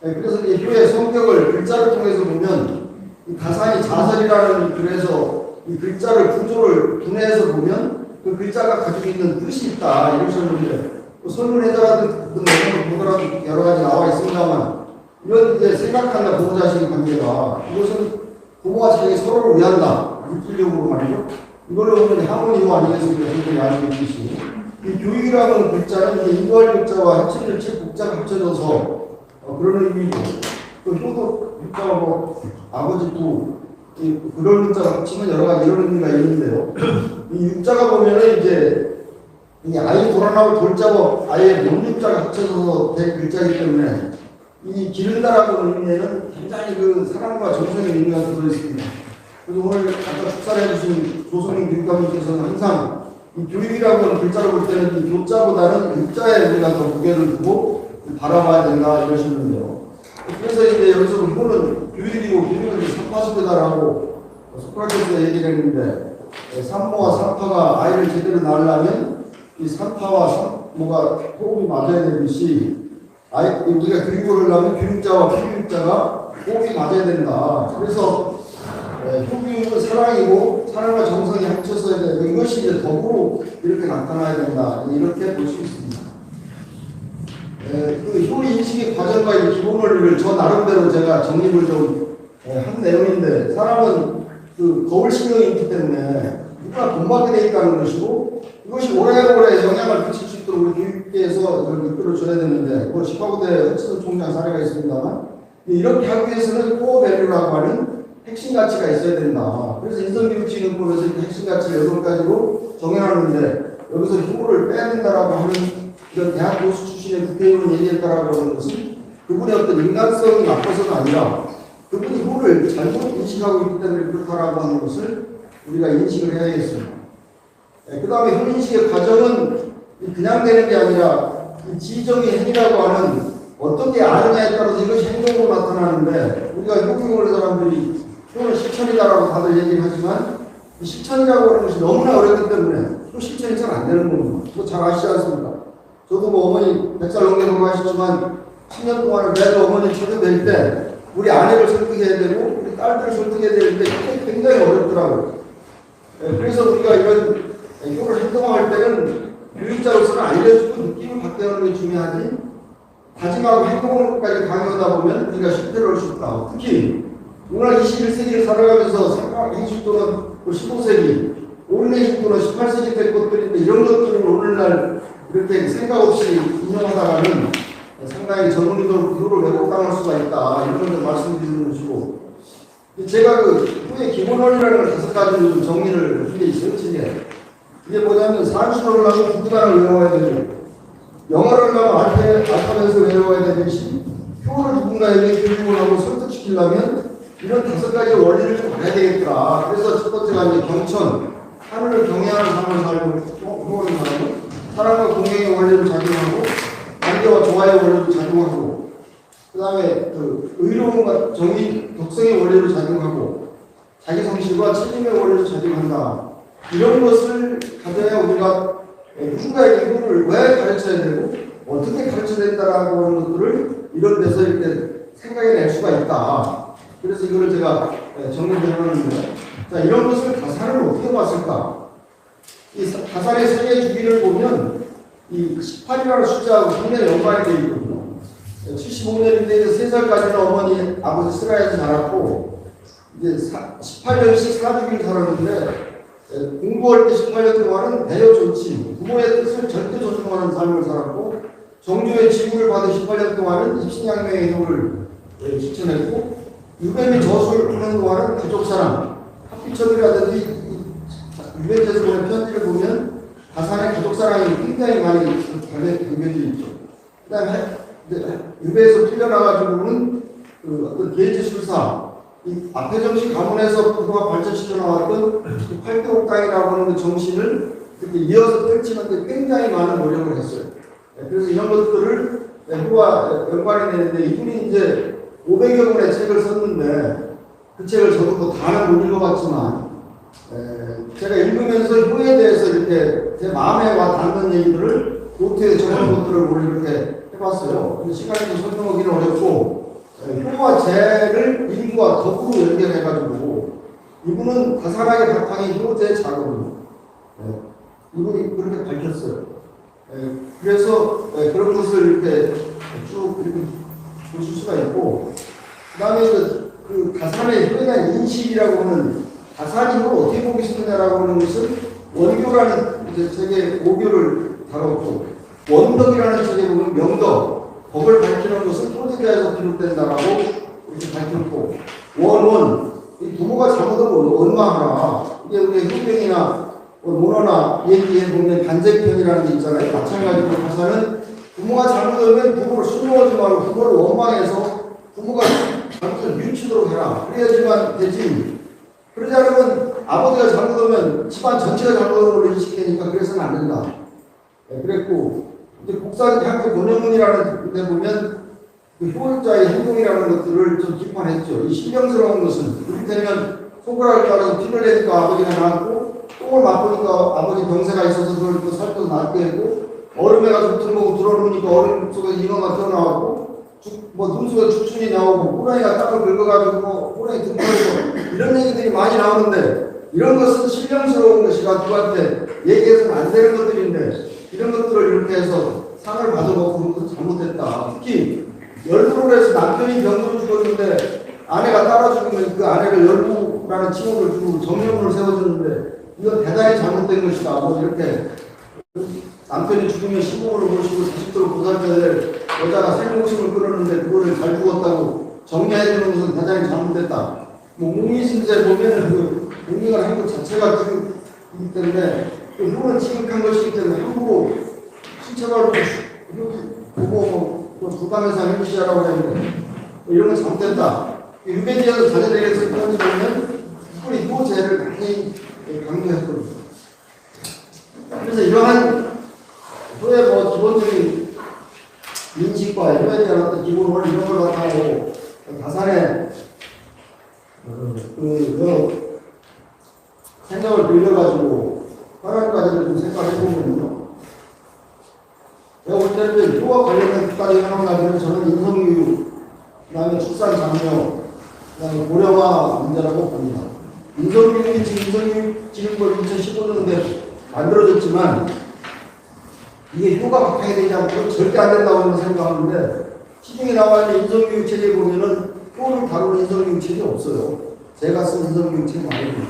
그래서 이 효의 성격을 글자를 통해서 보면 이 가산이 자설이라는 글에서 이 글자를 구조를 분해해서 보면 그 글자가 가지고 있는 뜻이 있다. 이것을 설문해자라든 보더라도 여러 가지 나와 있습니다만 이런 이제 생각한다 부모자식 관계가 이것은 부모가 자기 서로를 위한다. 물질적으로 말이죠. 이걸로 보면 하모니호 아니겠습니까? 굉장히 알고 있듯이. 이 교육이라는 글자는 인도할 글자와 합친일치 복자가 합쳐져서 그런 의미고 또 효도 글자와 아버지 부 그런 글자가 합치면 여러 가지 이런 의미가 있는데요. 이 육자가 보면은 이제 이 아이 돌아나올 돌자와 아이의 몸육자가 합쳐져서 된 글자이기 때문에 이 기른다라고 하는 의미에는 굉장히 그 사랑과 정성의 의미가 들어있습니다. 그래서 오늘 아까 축사해주신 조성민 교육감님께서는 항상 이 교육이라고 하는 글자를 볼 때는 이 교자보다는 육자에 우리가 더 무게를 두고 바라봐야 된다 이러시는데요. 그래서 이제 여기서 이거는 교육이고 교육은 삼파수배다라고 소크라테스가 얘기를 했는데 산모와 산파가 아이를 제대로 낳으려면 이 산파와 산모가 호흡이 맞아야 되듯이 우리가 교육을 하면 교육자와 피교육자가 호흡이 맞아야 된다. 그래서 효교육은 사랑이고 사랑과 정성이 합쳐서야 되고 이것이 이제 덕으로 이렇게 나타나야 된다. 이렇게 볼 수 있습니다. 그 효의 인식의 과정과 이 기본 원리를 저 나름대로 제가 정립을 좀 한 내용인데, 사람은 그 거울 신경이 있기 때문에 누구나 본받게 돼 있다는 것이고, 이것이 오래오래 영향을 미칠 수 있도록 우리 교육계에서 이걸 이끌어줘야 되는데, 뭐 시카고대 허츠슨 총장 사례가 있습니다만, 이렇게 하기 위해서는 코어 밸류라고 하는 핵심 가치가 있어야 된다. 그래서 인성교육진흥법에서 이렇게 핵심 가치를 8가지로 정해놨는데, 여기서 효를 빼야 된다라고 하는 이런 대학 교수 출신의 국회의원 얘기했다라고 하는 것은 그분의 어떤 인간성이 나빠서가 아니라 그분이 효를 잘못 인식하고 있기 때문에 그렇다라고 하는 것을 우리가 인식을 해야겠습니다. 그 다음에 효인식의 과정은 그냥 되는 게 아니라 이 지정의 행위라고 하는 어떤 게 아느냐에 따라서 이것이 행동으로 나타나는데, 우리가 효경을 사람들이 효는 실천이다라고 다들 얘기를 하지만 이 실천이라고 하는 것이 너무나 어렵기 때문에 효 실천이 잘 안 되는 겁니다. 그거 잘 아시지 않습니까? 저도 뭐 어머니 100살 넘게 돌아가셨지만 10년 동안 매주 어머니 초대될 때 우리 아내를 설득해야 되고 우리 딸들을 설득해야 되는데 이게 굉장히 어렵더라고요. 그래서 우리가 이런 효를 행동할 때는 교육자로서는 알려주고 느낌을 받게 하는 게 중요하지, 다짐하고 행동을까지 강요하다 보면 우리가 실패를 할 수 있다. 특히 오늘 21세기를 살아가면서 생활행실 또는 15세기, 오늘의 또는 18세기 될 것들인데, 이런 것들을 오늘날 이렇게 생각 없이 인용하다가는 상당히 전문의도 효를 왜곡당할 수가 있다. 이런 걸 말씀드리는 것이고, 제가 그 후에 기본 원리라는 걸 5가지로 좀 정리를 한 게 있어요. 이게 뭐냐면, 산수를 하려면 국단을 외워야 되고, 영어를 하려면 알파벳을 외워야 되듯이, 효를 누군가에게 교육을 하고 설득시키려면 이런 5가지 원리를 좀 알아야 되겠더라. 그래서 첫 번째가 이제 경천, 하늘을 경외하는 삶을 살고, 효를 살고, 사랑과 공경의 원리를 작용하고, 관계와 조화의 원리를 작용하고, 그 다음에 그 의로움과 정의, 독성의 원리를 작용하고, 자기 성실과 책임의 원리를 작용한다. 이런 것을 가져야 우리가 누군가에게 효를 왜 가르쳐야 되고, 어떻게 가르쳐야 된다라고 하는 것들을 이런 데서 이렇게 생각해낼 수가 있다. 그래서 이거를 제가 정리를 해놨는데, 자, 이런 것을 가산을 어떻게 봤을까? 이 가산의 세계 주기를 보면 이 18이라는 숫자하고 상당히 연관이 되어 있거든요. 75년인데 3살까지는 어머니, 아버지 스라에서 자랐고, 이제 18년씩 4주기를 살았는데, 공부할 때 18년 동안은 대여 존치, 부모의 뜻을 절대 존중하는 삶을 살았고, 정조의 지구를 받은 18년 동안은 입신양명의 효를 실천했고, 유배미 저술을 하는 동안은 가족사랑, 학비처들이라든지 유배제에서 보는 편지를 보면 가산의 가족사랑이 굉장히 많이 담겨져 있죠. 그 다음에 유배에서 풀려나가지고는 그 어떤 계지술사, 이 앞에 정신 가문에서 그동안 발전시켜 나왔던 그 8대 옥당이라고 하는 그 정신을 그렇게 이어서 펼치는데 굉장히 많은 노력을 했어요. 그래서 이런 것들을 효와 연관이 되는데, 이분이 이제 500여 권의 책을 썼는데, 그 책을 저도 뭐 다는 못 읽어봤지만, 제가 읽으면서 효에 대해서 이렇게 제 마음에 와 닿는 얘기들을 노트에 적은 것들을 오늘 이렇게 해봤어요. 근데 시간이 좀 설명하기는 어렵고, 효와 재를 인과 덕으로 연결해가지고, 이분은 가산하게 바탕이 효제 자거든요. 이분이 그렇게 밝혔어요. 그래서 그런 것을 이렇게 쭉 이렇게 보실 수가 있고, 그 다음에 그 가산의 효에 대한 인식이라고 하는, 가산이 효를 어떻게 보고 싶느냐라고 하는 것은 원교라는 이제 책의 5교를 다뤘고, 원덕이라는 책에 보면 명덕, 법을 밝히는 것은 토지자에서 비롯된다라고 이렇게 밝혔고, 원원, 이 부모가 잘못하면 원망하라. 이게 우리 효경이나 모노나 얘기해 보면 반대편이라는 게 있잖아요. 마찬가지로 가사는 부모가 잘못하면 부모를 순종하지 말고 부모를 원망해서 부모가 잘못을 뉘우치도록 해라. 그래야지만 되지. 그러지 않으면 아버지가 잘못하면 집안 전체가 잘못하는 걸 인식되니까 그래서는 안 된다. 그랬고, 이제 국사학교 권영문이라는 데 보면 그 효율자의 행동이라는 것들을 좀 비판했죠. 이 신경스러운 것은, 이를테면 손가락을 따라서 피를 내니까 아버지가 나왔고, 똥을 맛보니까 아버지 병세가 있어서 그걸 또 살도 낫게 했고, 얼음에 가서 들어오고 들어오니까 얼음 속에 인어가 튀어나왔고, 눈 속에 축춘이 나오고, 호랑이가 땅을 긁어가지고 호랑이 등판해서 이런 얘기들이 많이 나오는데, 이런 것은 신령스러운 것이가 누구한테 얘기해서는 안 되는 것들인데, 이런 것들을 이렇게 해서 상을 받아먹고 그런 것도 잘못했다. 특히 열부를 해서 남편이 병으로 죽었는데 아내가 따라 죽으면 그 아내를 열부라는 칭호를 주고 정령을 세워주는데 이건 대단히 잘못된 것이다. 뭐 이렇게 남편이 죽으면 시부모를 모시고 자식들을 보살펴야 될 여자가 생목숨을 끊었는데 그거를 잘 죽었다고 정리해주는 것은 대단히 잘못됐다. 뭐 몽리신세 보면은 그 몽리가 한 것 자체가 지금이기 때문에 그 효는 지극한 것이기 때문에 함부로 신체적으로 보고 뭐 불감해서 해주시라고 했는데 이런 건 잘못됐다. 유배지에서 자제되어서 표현이 보면 우리 효제를 많이 강조했거든요. 그래서 이러한 효의 뭐 기본적인 인식과 효에 대한 어떤 기본 원리 이런 걸 나타내고 다산의 그 생각을 빌려가지고 하나님까지를 좀 생각해보면요. 제가 볼 때는 효와 관련된 국가적인 상황이라면 저는 인성교육, 그 다음에 출산 장려, 그 다음에 고령화 문제라고 봅니다. 인성교육이 지금 2015년도에 만들어졌지만 이게 효가 바탕이 되지 않고 절대 안 된다고 생각하는데 시중에 나와 있는 인성교육 체제에 보면은 효를 다루는 인성교육 체제 없어요. 제가 쓴 인성교육 체제 아닙니다.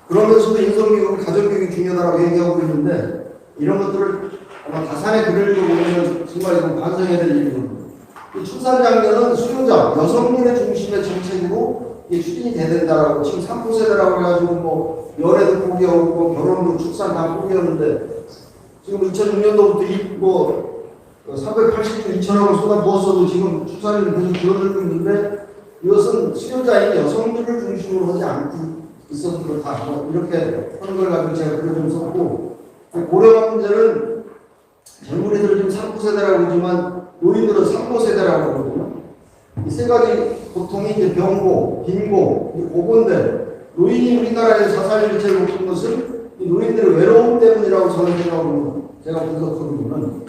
그러면서도 인성교육은 가정교육이 중요하다고 얘기하고 있는데 이런 것들을 아마 다산의 글을 보면 정말 이건 반성해야 될 일이거든요. 이 출산장려는 수요자, 여성들의 중심의 정책으로 이게 추진이 돼야 된다라고 지금 3포 세대라고 해가지고 뭐 연애도 포기하고 뭐 결혼도 출산 다 포기하는데 지금 2006년도부터 뭐 380조 2천억을 쏟아부었어도 지금 출산율이 계속 줄어들고 있는데 이것은 수요자인 여성들을 중심으로 하지 않고 있어서 그렇다. 뭐 이렇게 하는 걸 가지고 제가 글을 좀 썼고 고령화 문제는 젊은이들은 지금 3포 세대라고 하지만 노인들은 3포 세대라고 하거든요. 이 세 가지 고통이 이제 병고, 빈고, 고건데 노인이 우리나라의 자살률이 제일 높은 것은 이 노인들의 외로움 때문이라고 저는 생각합니다. 제가 분석하기로는.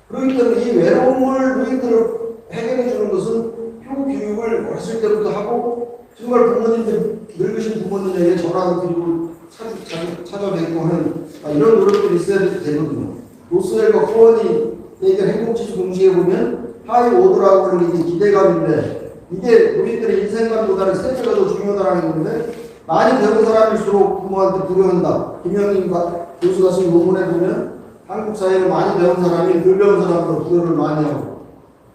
그렇기 때문에 이 외로움을 노인들을 해결해 주는 것은 효 교육을 어렸을 때부터 하고 정말 부모님들, 늙으신 부모님에게 전화도 드리고 찾아뵙고 하는 이런 노력들이 있어야 되거든요. 로스웰과 코언이 얘기한 행복지수 공시에 보면 하이 오더라고 하는 게 기대감인데 이게 노인들의 인생관보다는 세대가 더 중요하다는 건데 많이 배운 사람일수록 부모한테 두려워한다. 김영인 교수가 쓴 논문에 보면 한국 사회를 많이 배운 사람이 덜 배운 사람보다 두려움을 많이 하고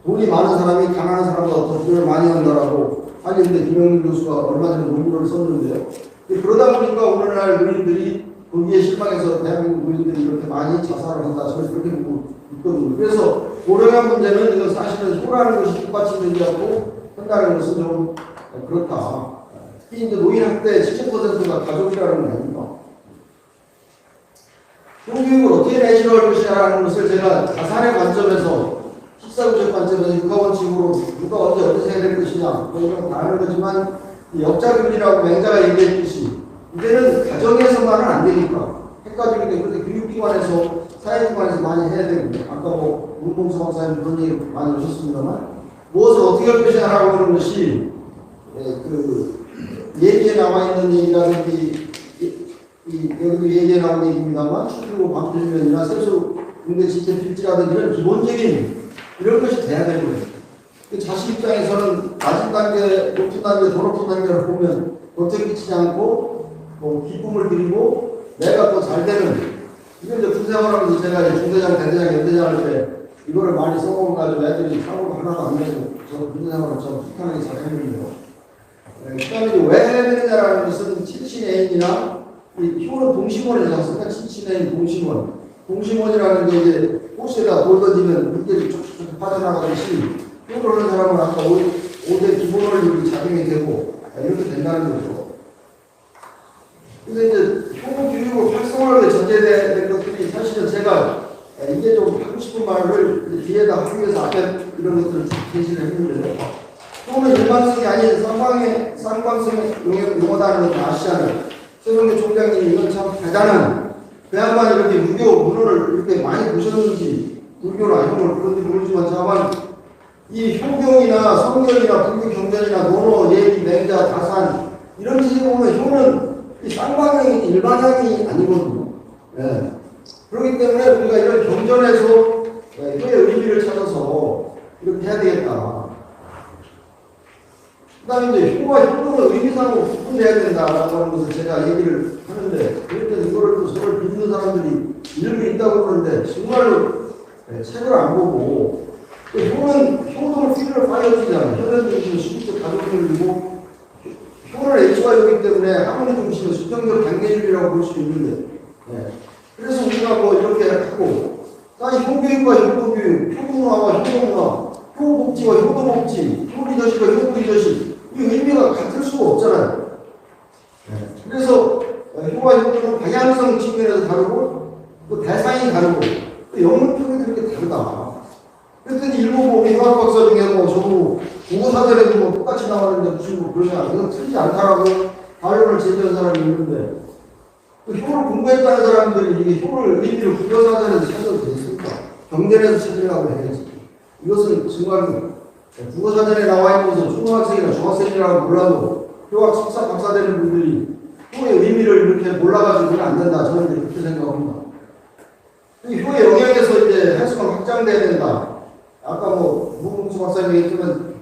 돈이 많은 사람이 가난한 사람보다 더 두려움을 많이 한다라고 하는데 김영인 교수가 얼마 전에 논문을 썼는데요. 그러다 보니까 오늘날 노인들이 거기에 실망해서 대한민국 노인들이 이렇게 많이 자살을 한다. 저는 그렇게 보고 있거든요. 그래서 고령화 문제는 이거 사실은 효라는 것이 똑같이 되지 않고 한다는 것은 좀 그렇다. 특히 이제 노인 학대 70%가 가족이라는 거 아닙니까? 효교육을 어떻게 내실할 것이냐라는 것을 제가 다산의 관점에서 식사구조 관점에서 육아원칙으로 누가 언제 어떻게 해야 될 것이냐 뭐 이런 다 하는 거지만 역자교육이라고 맹자가 얘기했듯이 이제는 가정에서만은 안 되니까 핵가족인데 그런데 교육기관에서 사회기관에서 많이 해야 되거든요. 아까 뭐 문봉수 박사님 그런 얘기 많이 하셨습니다만 무엇을 어떻게 할 것이냐라고 하는 것이 그 얘기에 나와 있는 얘기라든지 여기도 얘기에 나온 얘기입니다만 추출고 방출면이나 세수 근데 진짜 필지라든지 이런 기본적인 이런 것이 돼야 되는 거예요. 자식 입장에서는 낮은 단계, 높은 단계, 더 높은 단계를 보면 걱정 끼치지 않고 뭐 기쁨을 드리고 내가 또 잘 되는 이게 이제 군생활하면서 제가 중대장, 대대장, 연대장 할 때 이거를 많이 써먹어가지고 애들이 사고가 하나도 안 내고 저 군생활을 좀 pik하게 잘 했는데요. 그 다음에 이제 왜 해야 되느냐라는 것은 친친애인이나 이 효는 동심원에 나왔으니까 친친애인 동심원. 동심원이라는 게 이제 호수에다 돌 던지면 물결이 쭉쭉 빠져나가듯이 효를 하는 사람은 아까 5대 기본원리 작용이 되고 이렇게 된다는 거죠. 근데 이제 효 교육을 활성화하게 전제된 것들이 사실은 제가 이게 좀 하고 싶은 말을 뒤에다 하기 위해서 앞에 이런 것들을 제시를 했는데요. 효는 일반성이 아닌 쌍방성의 용어다는 걸 아시잖아요. 최성규 총장님이 이건 참 대단한 그야말로 이렇게 유교 문헌을 이렇게 많이 보셨는지 불교나 이런 그런지 모르지만 자만 이 효경이나 성경이나 불교 경전이나 논어, 예기, 맹자, 다산 이런 지식 보면 효는 쌍방향이 일반향이 아니거든요. 예. 그렇기 때문에 우리가 이런 경전에서 효의 의미를 찾아서 이렇게 해야 되겠다. 그다음에 이제 효와 효도는 의미상으로 구분돼야 된다라고 하는 것을 제가 얘기를 하는데, 그럴 때 이거를 또 서로 믿는 사람들이 일부 있다고 그러는데, 정말로 책을 안 보고, 효는 피를 빨려주잖아요. 혈연 중심의 수직적 가족을 두고, 효를 H가이기 때문에 하모니 중심의 수평적 단계율이라고 볼 수 있는데, 그래서 우리가 뭐 이렇게 하고, 아니 효교육과 효도교육, 효문화와 효도문화, 효복지와 효도복지, 효리더십과 효도리더십, 이 의미가 같을 수가 없잖아요. 그래서 효와 효도는 방향성 측면에서 다르고, 또 대상이 다르고, 또 영문 표현이 그렇게 다르다. 그랬더니 일부 뭐 유학 박사 중에 뭐 저도 국어 사전에도 뭐 똑같이 나왔는데 무슨 뭐 그러냐, 이건 틀리지 않다라고 반론을 제기한 사람이 있는데, 그 효를 공부했다는 사람들이 이게 효를 의미를 국어 사전에서 찾아도 되겠습니까? 경전에서 찾으려고 해야지. 이것은 정말 국어 사전에 나와 있는 것은 초등학생이나 중학생이라고 몰라도 효학 석사 박사 되는 분들이 효의 의미를 이렇게 몰라가지고는 안 된다. 저는 그렇게 생각합니다. 이 효의 영역에서 이제 해석은 확장돼야 된다. 아까 뭐 무궁수 박사님 얘기했지만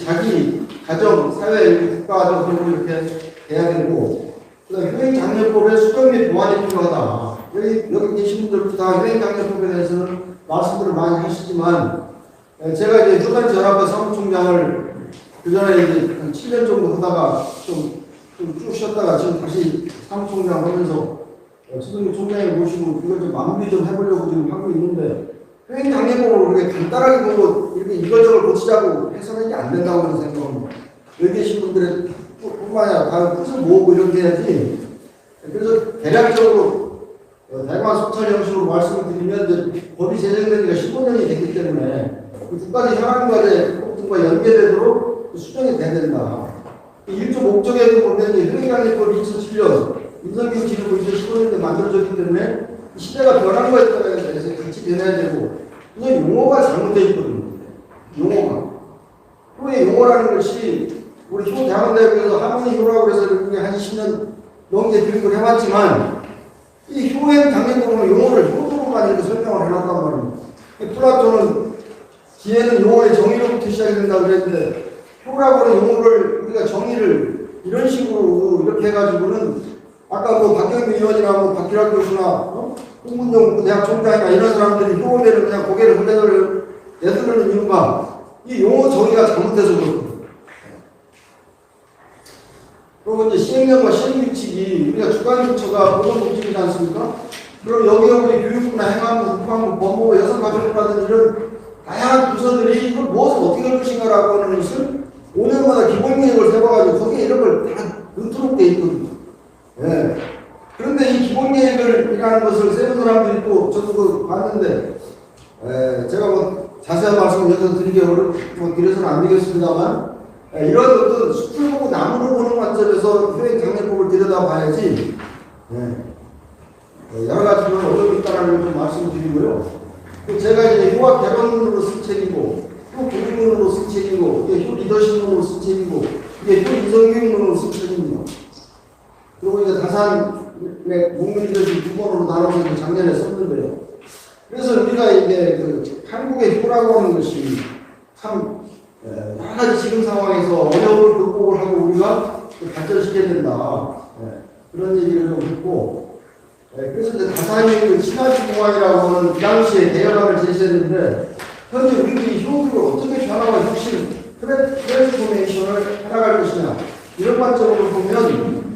자기 가정, 사회, 국가적 그런 걸 이렇게 해야 되고, 그다음에 효행장려법의 수정 및 보완이 필요하다. 여기 계신 분들도 다 효행장려법에 대해서는 말씀들을 많이 하시지만, 제가 이제 휴관전합회 사무총장을 그 전에 이제 한 7년 정도 하다가 좀 쭉 쉬었다가 지금 다시 사무총장 하면서 최승규 총장을 모시고 이걸 좀 마무리 좀 해보려고 지금 하고 있는데, 효행장려법을 그렇게 간단하게 보고 이렇게 이거저걸 고치자고 해서는 이게 안 된다고 저는 생각합니다. 여기 계신 분들의 뿐만 아니라 다른 뜻을 모으고 이렇게 해야지. 그래서 대략적으로 대만 소찰 형식으로 말씀을 드리면, 이제 법이 제정된 지가 15년이 됐기 때문에 국가적 현황과의 법과 연계되도록 수정이 돼야 된다. 일조 목적에도 보면 효행장려법이 2007년 윤석열 지도부 2015년에 만들어졌기 때문에 시대가 변한 거에 따라서 같이 변해야 되고, 우선 용어가 잘못되어 있거든요. 용어가. 효의 용어라는 것이 우리 효대학원대학에서 하모니 효라고 해서 그게 한 20년 넘게 교육을 해왔지만, 이 효행장려법은 용어를 효도로만 이렇게 설명을 해놨단 말입니다. 플라톤은 뒤에는 용어의 정의로부터 시작이 된다고 그랬는데, 효라고 하는 용어를 우리가 정의를 이런 식으로 이렇게 해가지고는, 아까 뭐 박경민 의원이나 뭐 박기락 교수나 홍문종 대학 총장이나 이런 사람들이 효어대로 그냥 고개를 내두르는 이유가 이 용어 정의가 잘못돼서 그렇거든요. 그리고 이제 시행령과 시행규칙이 우리가 주관부처가 보건복지이지 않습니까? 그럼 여기에 우리 교육부나 행안부, 국방부, 법무부, 여성가족부라든 이런 다양한 부서들이 이걸 무엇을 어떻게 할 것인가라고 하는 것을 5년마다 기본계획을 세워가지고 거기에 이런 걸 다 넣도록 돼 있거든요. 예. 그런데 이 기본계획이라는 것을 세운 사람들이 또 저도 그 봤는데, 제가 뭐 자세한 말씀을 여기서 드려서는 안 되겠습니다만, 이런 어떤 숲을 보고 나무를 보는 관점에서 효행장려법을 들여다봐야지, 여러 가지 그런 어려움이 있다는 걸 좀 말씀드리고요. 제가 이제 효학 개론문으로 쓴 책이고, 효 교육문으로 쓴 책이고, 이게 효 리더십문으로 쓴 책이고, 이게 효 이성교육문으로 쓴 책입니다. 그리고 이제 다산의 목리더십 두 번으로 나눠서 작년에 썼는데요. 그래서 우리가 이게 그 한국의 효라고 하는 것이 참 여러 가지 지금 상황에서 어려움을 극복을 하고 우리가 발전시켜야 된다. 그런 얘기를 좀 했고, 그래서 이제 다산이 그 시나지 공학이라고 하는 그 당시에 대여론을 제시했는데, 현재 우리들이 효를 어떻게 변화와 혁신, 트랜스포메이션을 해나갈 것이냐, 이런 관점으로 보면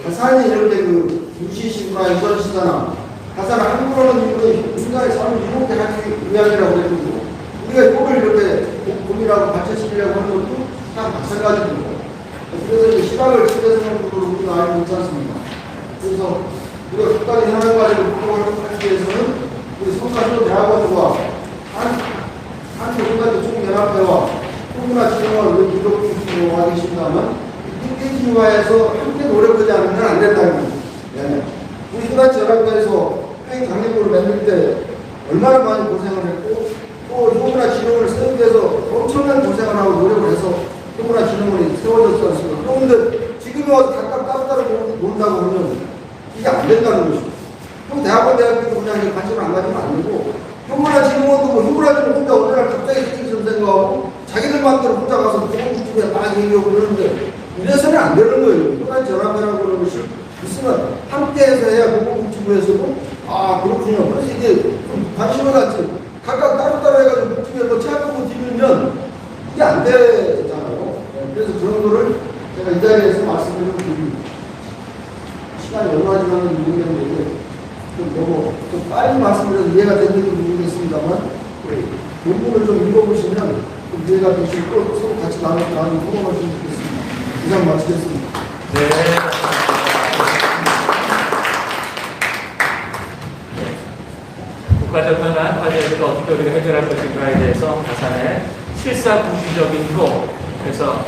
다산이 이렇게 그 무시시구나 이런 시잖아. 다산은 한국어는 인간의 삶을 이롭게 하기 위함이라고 했거든요. 우리가 효를 이렇게 고민하고 발전시키려고 하는 것도 다 마찬가지입니다. 그래서 이제 시각을 지배성으로 우리가 알고 있지 않습니까? 그래서 우리가 국가의 현황과제를 극복하기 위해서는 우리 성가시대학원과 한국인간의 총연합회와 통문화진흥원 기록 중심으로 와 계신다면 팬케이지화해서 함께 노력하지 않으면 안 된다는 거죠. 우리 휴관전합회에서 효행장려법을 만들 때 얼마나 많이 고생을 했고, 또 효문화진흥원을 세우기 위해서 엄청난 고생을 하고 노력을 해서 효문화진흥원이 세워졌지 않습니까? 그런데 지금 와서 각각 따로따로 논다고 하면 이게 안 된다는 것이죠. 그럼 대학원대학교도 그냥 관심을 안 가지면 안 되고, 효문화진흥원도 뭐 효문화진흥원 혼자 어느 날 갑자기 생기서 생각하고 자기들 마음대로 혼자 가서 보건국집에 막 얘기하고 그러는데 이래서는 안 되는 거예요. 그만 전화해라고 그러는 것이 있으면 함께해서 해야 보건국집에서도 아 그렇군요. 그래서 이게 좀 관심을 갖지 각각 따로따로 해가지고 국집에 뭐 체크하고 뒤밀면 이게 안 되잖아요. 그래서 그런 거를 제가 이 자리에서 말씀드리는 그 시간이 얼마 지나는 모르겠는데 좀 너무 좀 빨리 말씀드려서 이해가 되는지 모르겠습니다만 논문을 좀 읽어보시면 좀 이해가 되시고 서로 같이 나누는 토론을 좀 듣겠습니다. 이상 마치겠습니다. 네. 국가적 현안 화제를 어떻게 우리가 해결할 것인가에 대해서 다산의 실사구시적인 그래서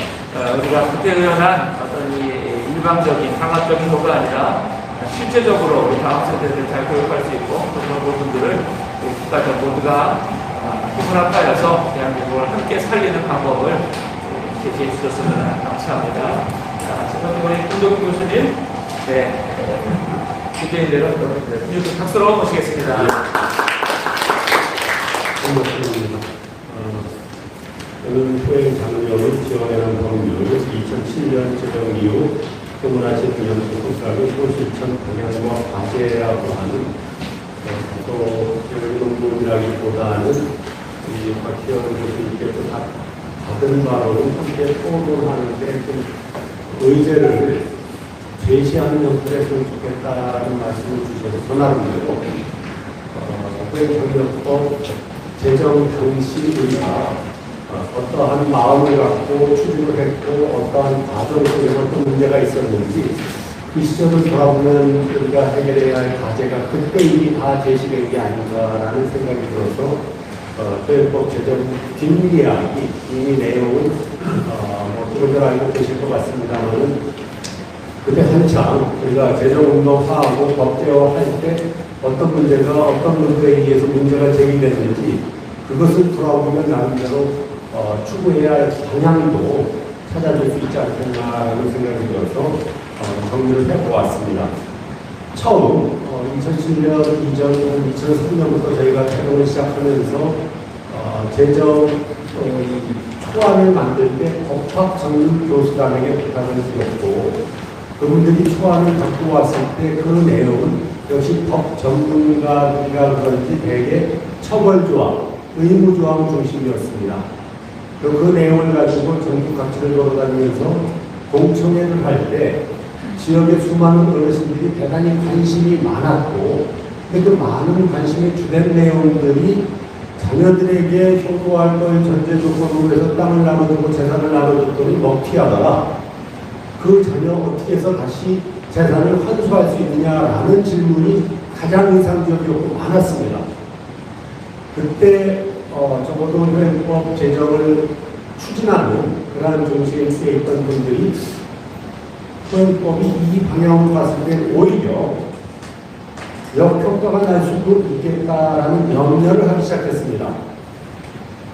우리가 그때 의연한 어떤 이 일방적인 강압적인 도가 아니라 실제적으로 우리 다음 세대들을 잘 교육할 수 있고 그런 부분들을 우리 국가적 모두가 힘을 합하여서 대한민국을 함께 살리는 방법을 제시해 주셨으면 감사합니다. 지금 우리 김동규 교수님, 네, 주제인대로 박수로 모시겠습니다. 저는 소행 장려를 지원하는 법률 2007년 제정 이후 문화재분야부 국가의 소실천 방향과 과제라고 하는 또 논문이라기보다는 이 박희원 교수님께서 다 받은 바로는 함께 토론하는데 좀 의제를 제시하는 형태로 했으면 좋겠다라는 말씀을 주셔서 전화로 소행장려법 제정 당시 우리가 어떠한 마음을 갖고 추진을 했고 어떠한 과정 속에서 어떤 문제가 있었는지 그 시점을 돌아보면 우리가 해결해야 할 과제가 그때 이미 다 제시된 게 아닌가라는 생각이 들어서 소행법 제정 뒷이야기 이미 내용은 그분들 알고 계실 것 같습니다만 그때 한창 우리가 제정운동하고 법제화할 때 어떤 문제가 어떤 문제에 의해서 문제가 제기됐는지 그것을 돌아보면 나름대로 추구해야 할 방향도 찾아줄 수 있지 않겠나라는 생각이 들어서 정리를 해보았습니다. 처음 2007년 이전 2003년부터 저희가 태동을 시작하면서 제정 초안을 만들 때 법학전문교수단에게 부탁을 드렸고 그분들이 초안을 갖고 왔을 때 그 내용은 역시 법 전문가들이라 그런지 대개 처벌조항, 의무조항 중심이었습니다. 그 내용을 가지고 전국 각지를 돌아다니면서 공청회를 할 때 지역의 수많은 어르신들이 대단히 관심이 많았고 근데 그 많은 관심의 주된 내용들이 자녀들에게 효도할 걸 전제 조건으로 해서 땅을 나눠주고 재산을 나눠줬더니 먹튀하다가 그 자녀 어떻게 해서 다시 재산을 환수할 수 있느냐라는 질문이 가장 인상적이었고 많았습니다. 그때 적어도 소행법 제정을 추진하는 그러한 중심에 있던 분들이 소행법이 이 방향으로 갔을 때 오히려 역효과가 날 수도 있겠다라는 염려를 하기 시작했습니다.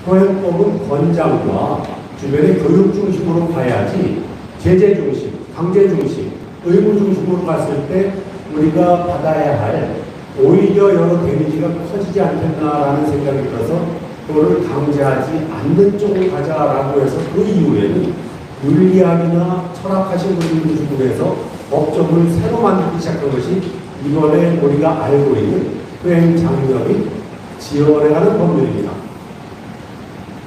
소행법은 권장과 주변의 교육 중심으로 가야지 제재 중심, 강제 중심, 의무 중심으로 갔을 때 우리가 받아야 할 오히려 여러 데미지가 커지지 않겠나라는 생각이 들어서 그거를 강제하지 않는 쪽으로 가자라고 해서 그 이후에는 윤리학이나 철학하신 분들 중에서 법정을 새로 만들기 시작한 것이 이번에 우리가 알고 있는 소행장려의 지원해가는 법률입니다.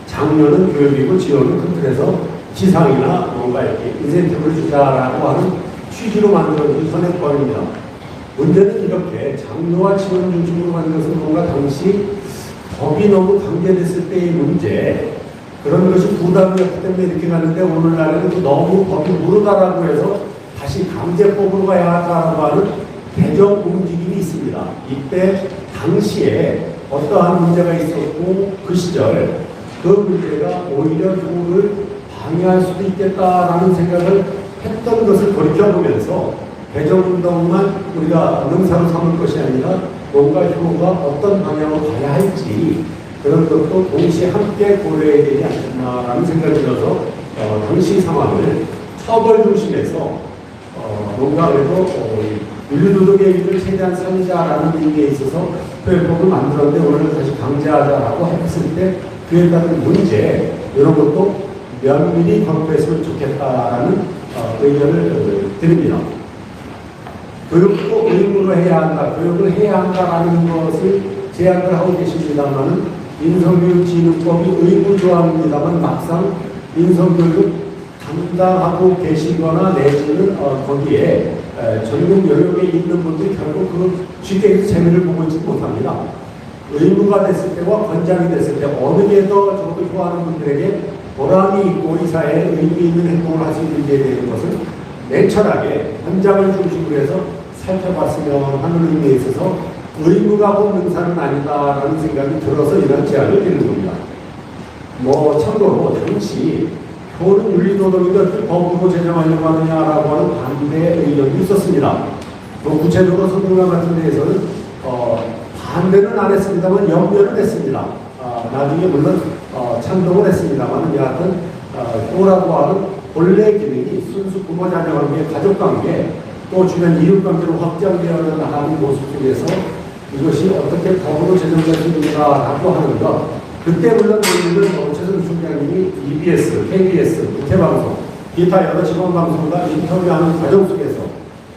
장려는 교육이고 지원은 큰 틀에서 지상이나 뭔가 이렇게 인센티브를 주자라고 하는 취지로 만들어진 현행법입니다. 문제는 이렇게 장려와 지원 중심으로 만들어서 뭔가 당시 법이 너무 강제됐을 때의 문제 그런 것이 부담이었기 때문에 이렇게 가는데 오늘날에는 너무 법이 무르다라고 해서 다시 강제법으로 가야 한다라고 하는 개정 움직임이 있습니다. 이때 당시에 어떠한 문제가 있었고 그 시절 그 문제가 오히려 누구를 방해할 수도 있겠다라는 생각을 했던 것을 돌이켜보면서 개정운동만 우리가 능사로 삼을 것이 아니라 뭔가 효가 어떤 방향으로 가야 할지 그런 것도 동시에 함께 고려해야 되지 않겠나라는 생각이 들어서 당시 상황을 처벌 중심에서 뭔가 그래도 윤리도덕의 의미를 최대한 살리자라는 의미에 있어서 소행법을 만들었는데 오늘 다시 강제하자라고 했을 때 그에 따른 문제 이런 것도 면밀히 검토했으면 좋겠다라는 의견을 드립니다. 교육도 의무로 해야 한다, 교육을 해야 한다라는 것을 제안을 하고 계십니다만은 인성교육진흥법이 의무 조항입니다만 막상 인성교육을 담당하고 계시거나 내지는 거기에 전문 영역에 있는 분들이 결국 그 쉽게 재미를 보고 있지 못합니다. 의무가 됐을 때와 권장이 됐을 때 어느 게 더 저도 좋아하는 분들에게 보람이 있고 이 사회에 의미 있는 행동을 할 수 있는지에 대한 것을 냉철하게 현장을 중심으로 해서 살펴봤으면 하는 의미에 있어서 의무가 본능사는 아니다라는 생각이 들어서 이런 제안을 드리는 겁니다. 참고로 당시 교훈은 윤리도덕인데 어떻게 법으로 제정하려고 하느냐라고 하는 반대 의견이 있었습니다. 구체적으로 선동감 같은 데에서는 반대는 안 했습니다만 염려는 했습니다. 나중에 물론 찬동을 했습니다만 여하튼 교라고 하는 본래 기능이 순수 부모 자녀 관계, 가족 관계, 또 주변 이웃 관계로 확장되어 나가는 모습 속에서 이것이 어떻게 법으로 제정될 수 있는가라고 하는 것. 그때 물론 우리는 최승규 총장님이 EBS, KBS, 국회방송, 기타 여러 지방방송과 인터뷰하는 과정 속에서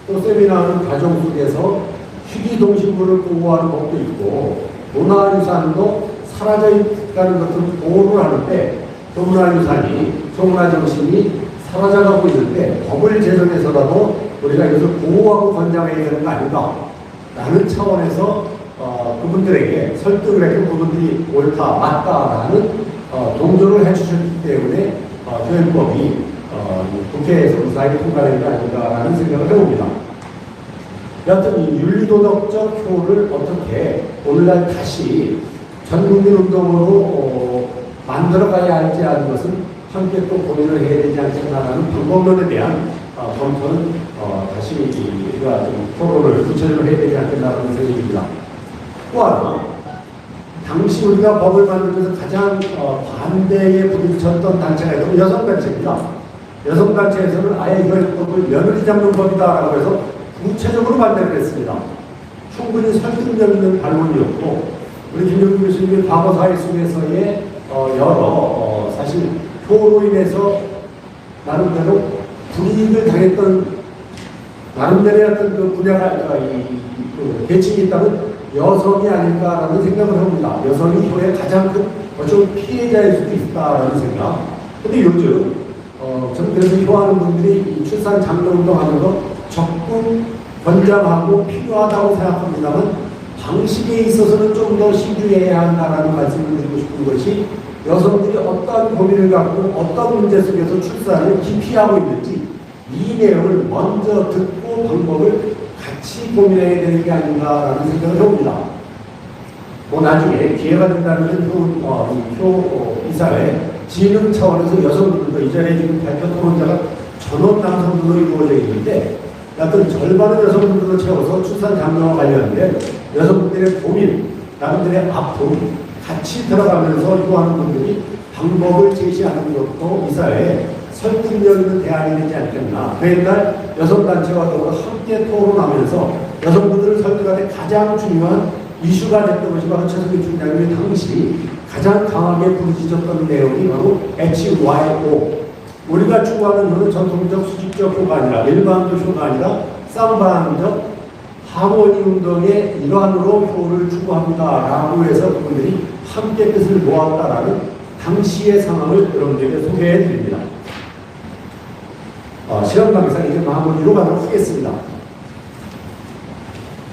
또 세미나하는 과정 속에서 희귀동식물을 보호하는 법도 있고 문화유산도 사라져 있다는 것을 보호를 하는데 그 문화유산이, 소문화정신이 사라져가고 있는데 법을 제정해서라도 우리가 이것을 보호하고 권장해야 되는 거 아닌가 라는 차원에서 그분들에게 설득을 했고 그분들이 옳다, 맞다라는 동조를 해주셨기 때문에 교육법이 국회에서 무사하게 통과된 게 아닌가라는 생각을 해봅니다. 여하튼 이 윤리도덕적 효를 어떻게 오늘날 다시 전국민 운동으로 만들어가야 할지 하는 것은 함께 또 고민을 해야 되지 않겠나라는 방법론에 대한 검토는 다시 우리가 좀 토론을 구체적으로 해야 되지 않겠나라는 생각입니다. 또 하나, 당시 우리가 법을 만들면서 가장 반대에 부딪혔던 단체가 있다면 여성단체입니다. 여성단체에서는 아예 이걸 법을 며느리 잡는 법이다라고 해서 구체적으로 반대를 했습니다. 충분히 설득력 있는 반론이었고 우리 김정규 교수님이 과거 사회 속에서의 여러 사실 효로 인해서 나름대로 불이익을 당했던 나름대로의 어떤 그 분야가 그 계층이 있다면 여성이 아닐까라는 생각을 합니다. 여성이 효의 가장 큰 어쩌면 피해자일 수도 있다라는 생각. 근데 요즘 저는 그래서 효하는 분들이 출산 장려운동하는 거 적극 권장하고 필요하다고 생각합니다만 방식에 있어서는 좀 더 신중해야 한다라는 말씀을 드리고 싶은 것이 여성들이 어떤 고민을 갖고 어떤 문제 속에서 출산을 기피하고 있는지 이 내용을 먼저 듣고 방법을 같이 고민해야 되는 게 아닌가라는 생각을 해봅니다. 나중에 기회가 된다면 이 사회 진흥 차원에서 여성분들도 이 자리에 지금 발표 토론자가 전원 남성분으로 이루어져 있는데 여하튼 절반의 여성분들로 채워서 출산 장려와 관련된 여성분들의 고민, 남들의 아픔 같이 들어가면서 요구하는 분들이 방법을 제시하는 것도 이 사회에 설득력 있는 대안이 되지 않겠나. 그 옛날 여성단체와 더불어 함께 토론하면서 여성분들을 설득하는 가장 중요한 이슈가 됐던 것이 바로 최승규 총장님이 당시 가장 강하게 부르짖었던 내용이 바로 HYO. 우리가 추구하는 효는 전통적 수직적 효가 아니라 일반적 효가 아니라 쌍방적 하모니 운동의 일환으로 효를 추구합니다. 라고 해서 그분들이 함께 뜻을 모았다라는 당시의 상황을 여러분들에게 소개해 드립니다. 시험 강의상 이제 마무리로 가도록 하겠습니다.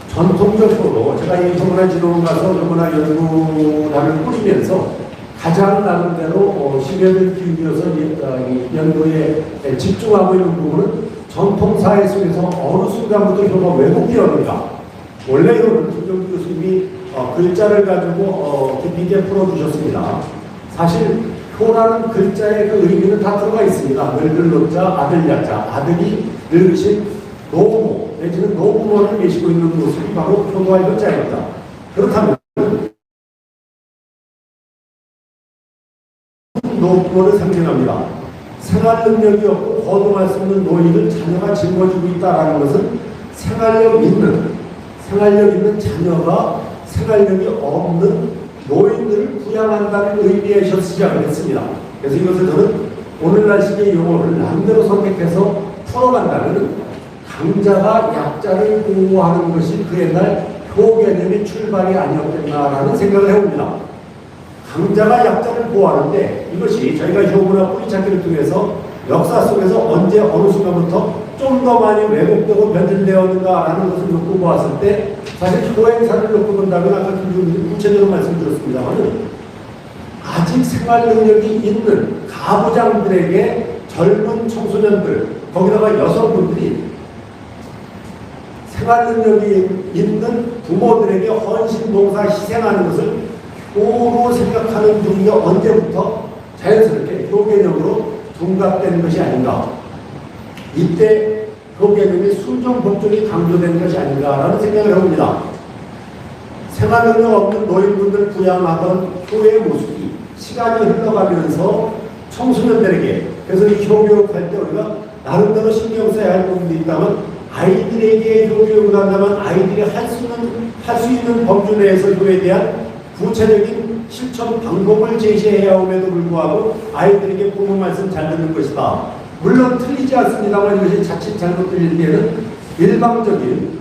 전통적 효로 제가 이 정문화진흥원 가서 정문화연구단을 꾸리면서 가장 나름대로 시간을 기울여서 연구에 집중하고 있는 부분은 전통사회 속에서 어느 순간부터 효가 왜곡되었는가. 원래 효는 김정규 교수님이 글자를 가지고 깊이 있게 풀어주셨습니다. 사실 효라는 글자의 그 의미는 다 들어가 있습니다. 늙을 노자, 아들 야자, 아들이 늙으신 노부모 내지는 노부모를 계시고 있는 모습이 바로 효도할 효자입니다. 그렇다면 노부모를 상징합니다. 생활 능력이 없고 거동할 수 없는 노인을 자녀가 짊어지고 있다는 것은 생활력 있는 자녀가 생활력이 없는 노인들을 부양한다는 의미에서 시작을 했습니다. 그래서 이것을 저는 오늘날 시대의 용어를 남대로 선택해서 풀어간다면 강자가 약자를 보호하는 것이 그 옛날 효개념의 출발이 아니었겠나라는 생각을 해봅니다. 강자가 약자를 보호하는데 이것이 저희가 효구나 뿌리찾기를 통해서 역사 속에서 언제 어느 순간부터 좀 더 많이 왜곡되고 변질되었는가라는 것을 놓고 보았을 때 사실 효행사를 놓고 본다면 아까 구체적으로 말씀드렸습니다만 아직 생활 능력이 있는 가부장들에게 젊은 청소년들 거기다가 여성분들이 생활 능력이 있는 부모들에게 헌신 봉사 희생하는 것을 효로 생각하는 분위기가 언제부터 자연스럽게 효개념으로 둔갑되는 것이 아닌가. 이때 효개념이 순종 복종이 강조된 것이 아닌가라는 생각을 해봅니다. 생활 능력 없는 노인분들 부양하던 효의 모습이 시간이 흘러가면서 청소년들에게 그래서 이 효교육할 때 우리가 나름대로 신경 써야 할 부분도 있다면 아이들에게 효교육을 한다면 아이들이 할 수 있는 범주 내에서 효에 대한 구체적인 실천 방법을 제시해야 함에도 불구하고 아이들에게 부모 말씀 잘 듣는 것이다. 물론 틀리지 않습니다만 이것이 자칫 잘못 들릴 때는 일방적인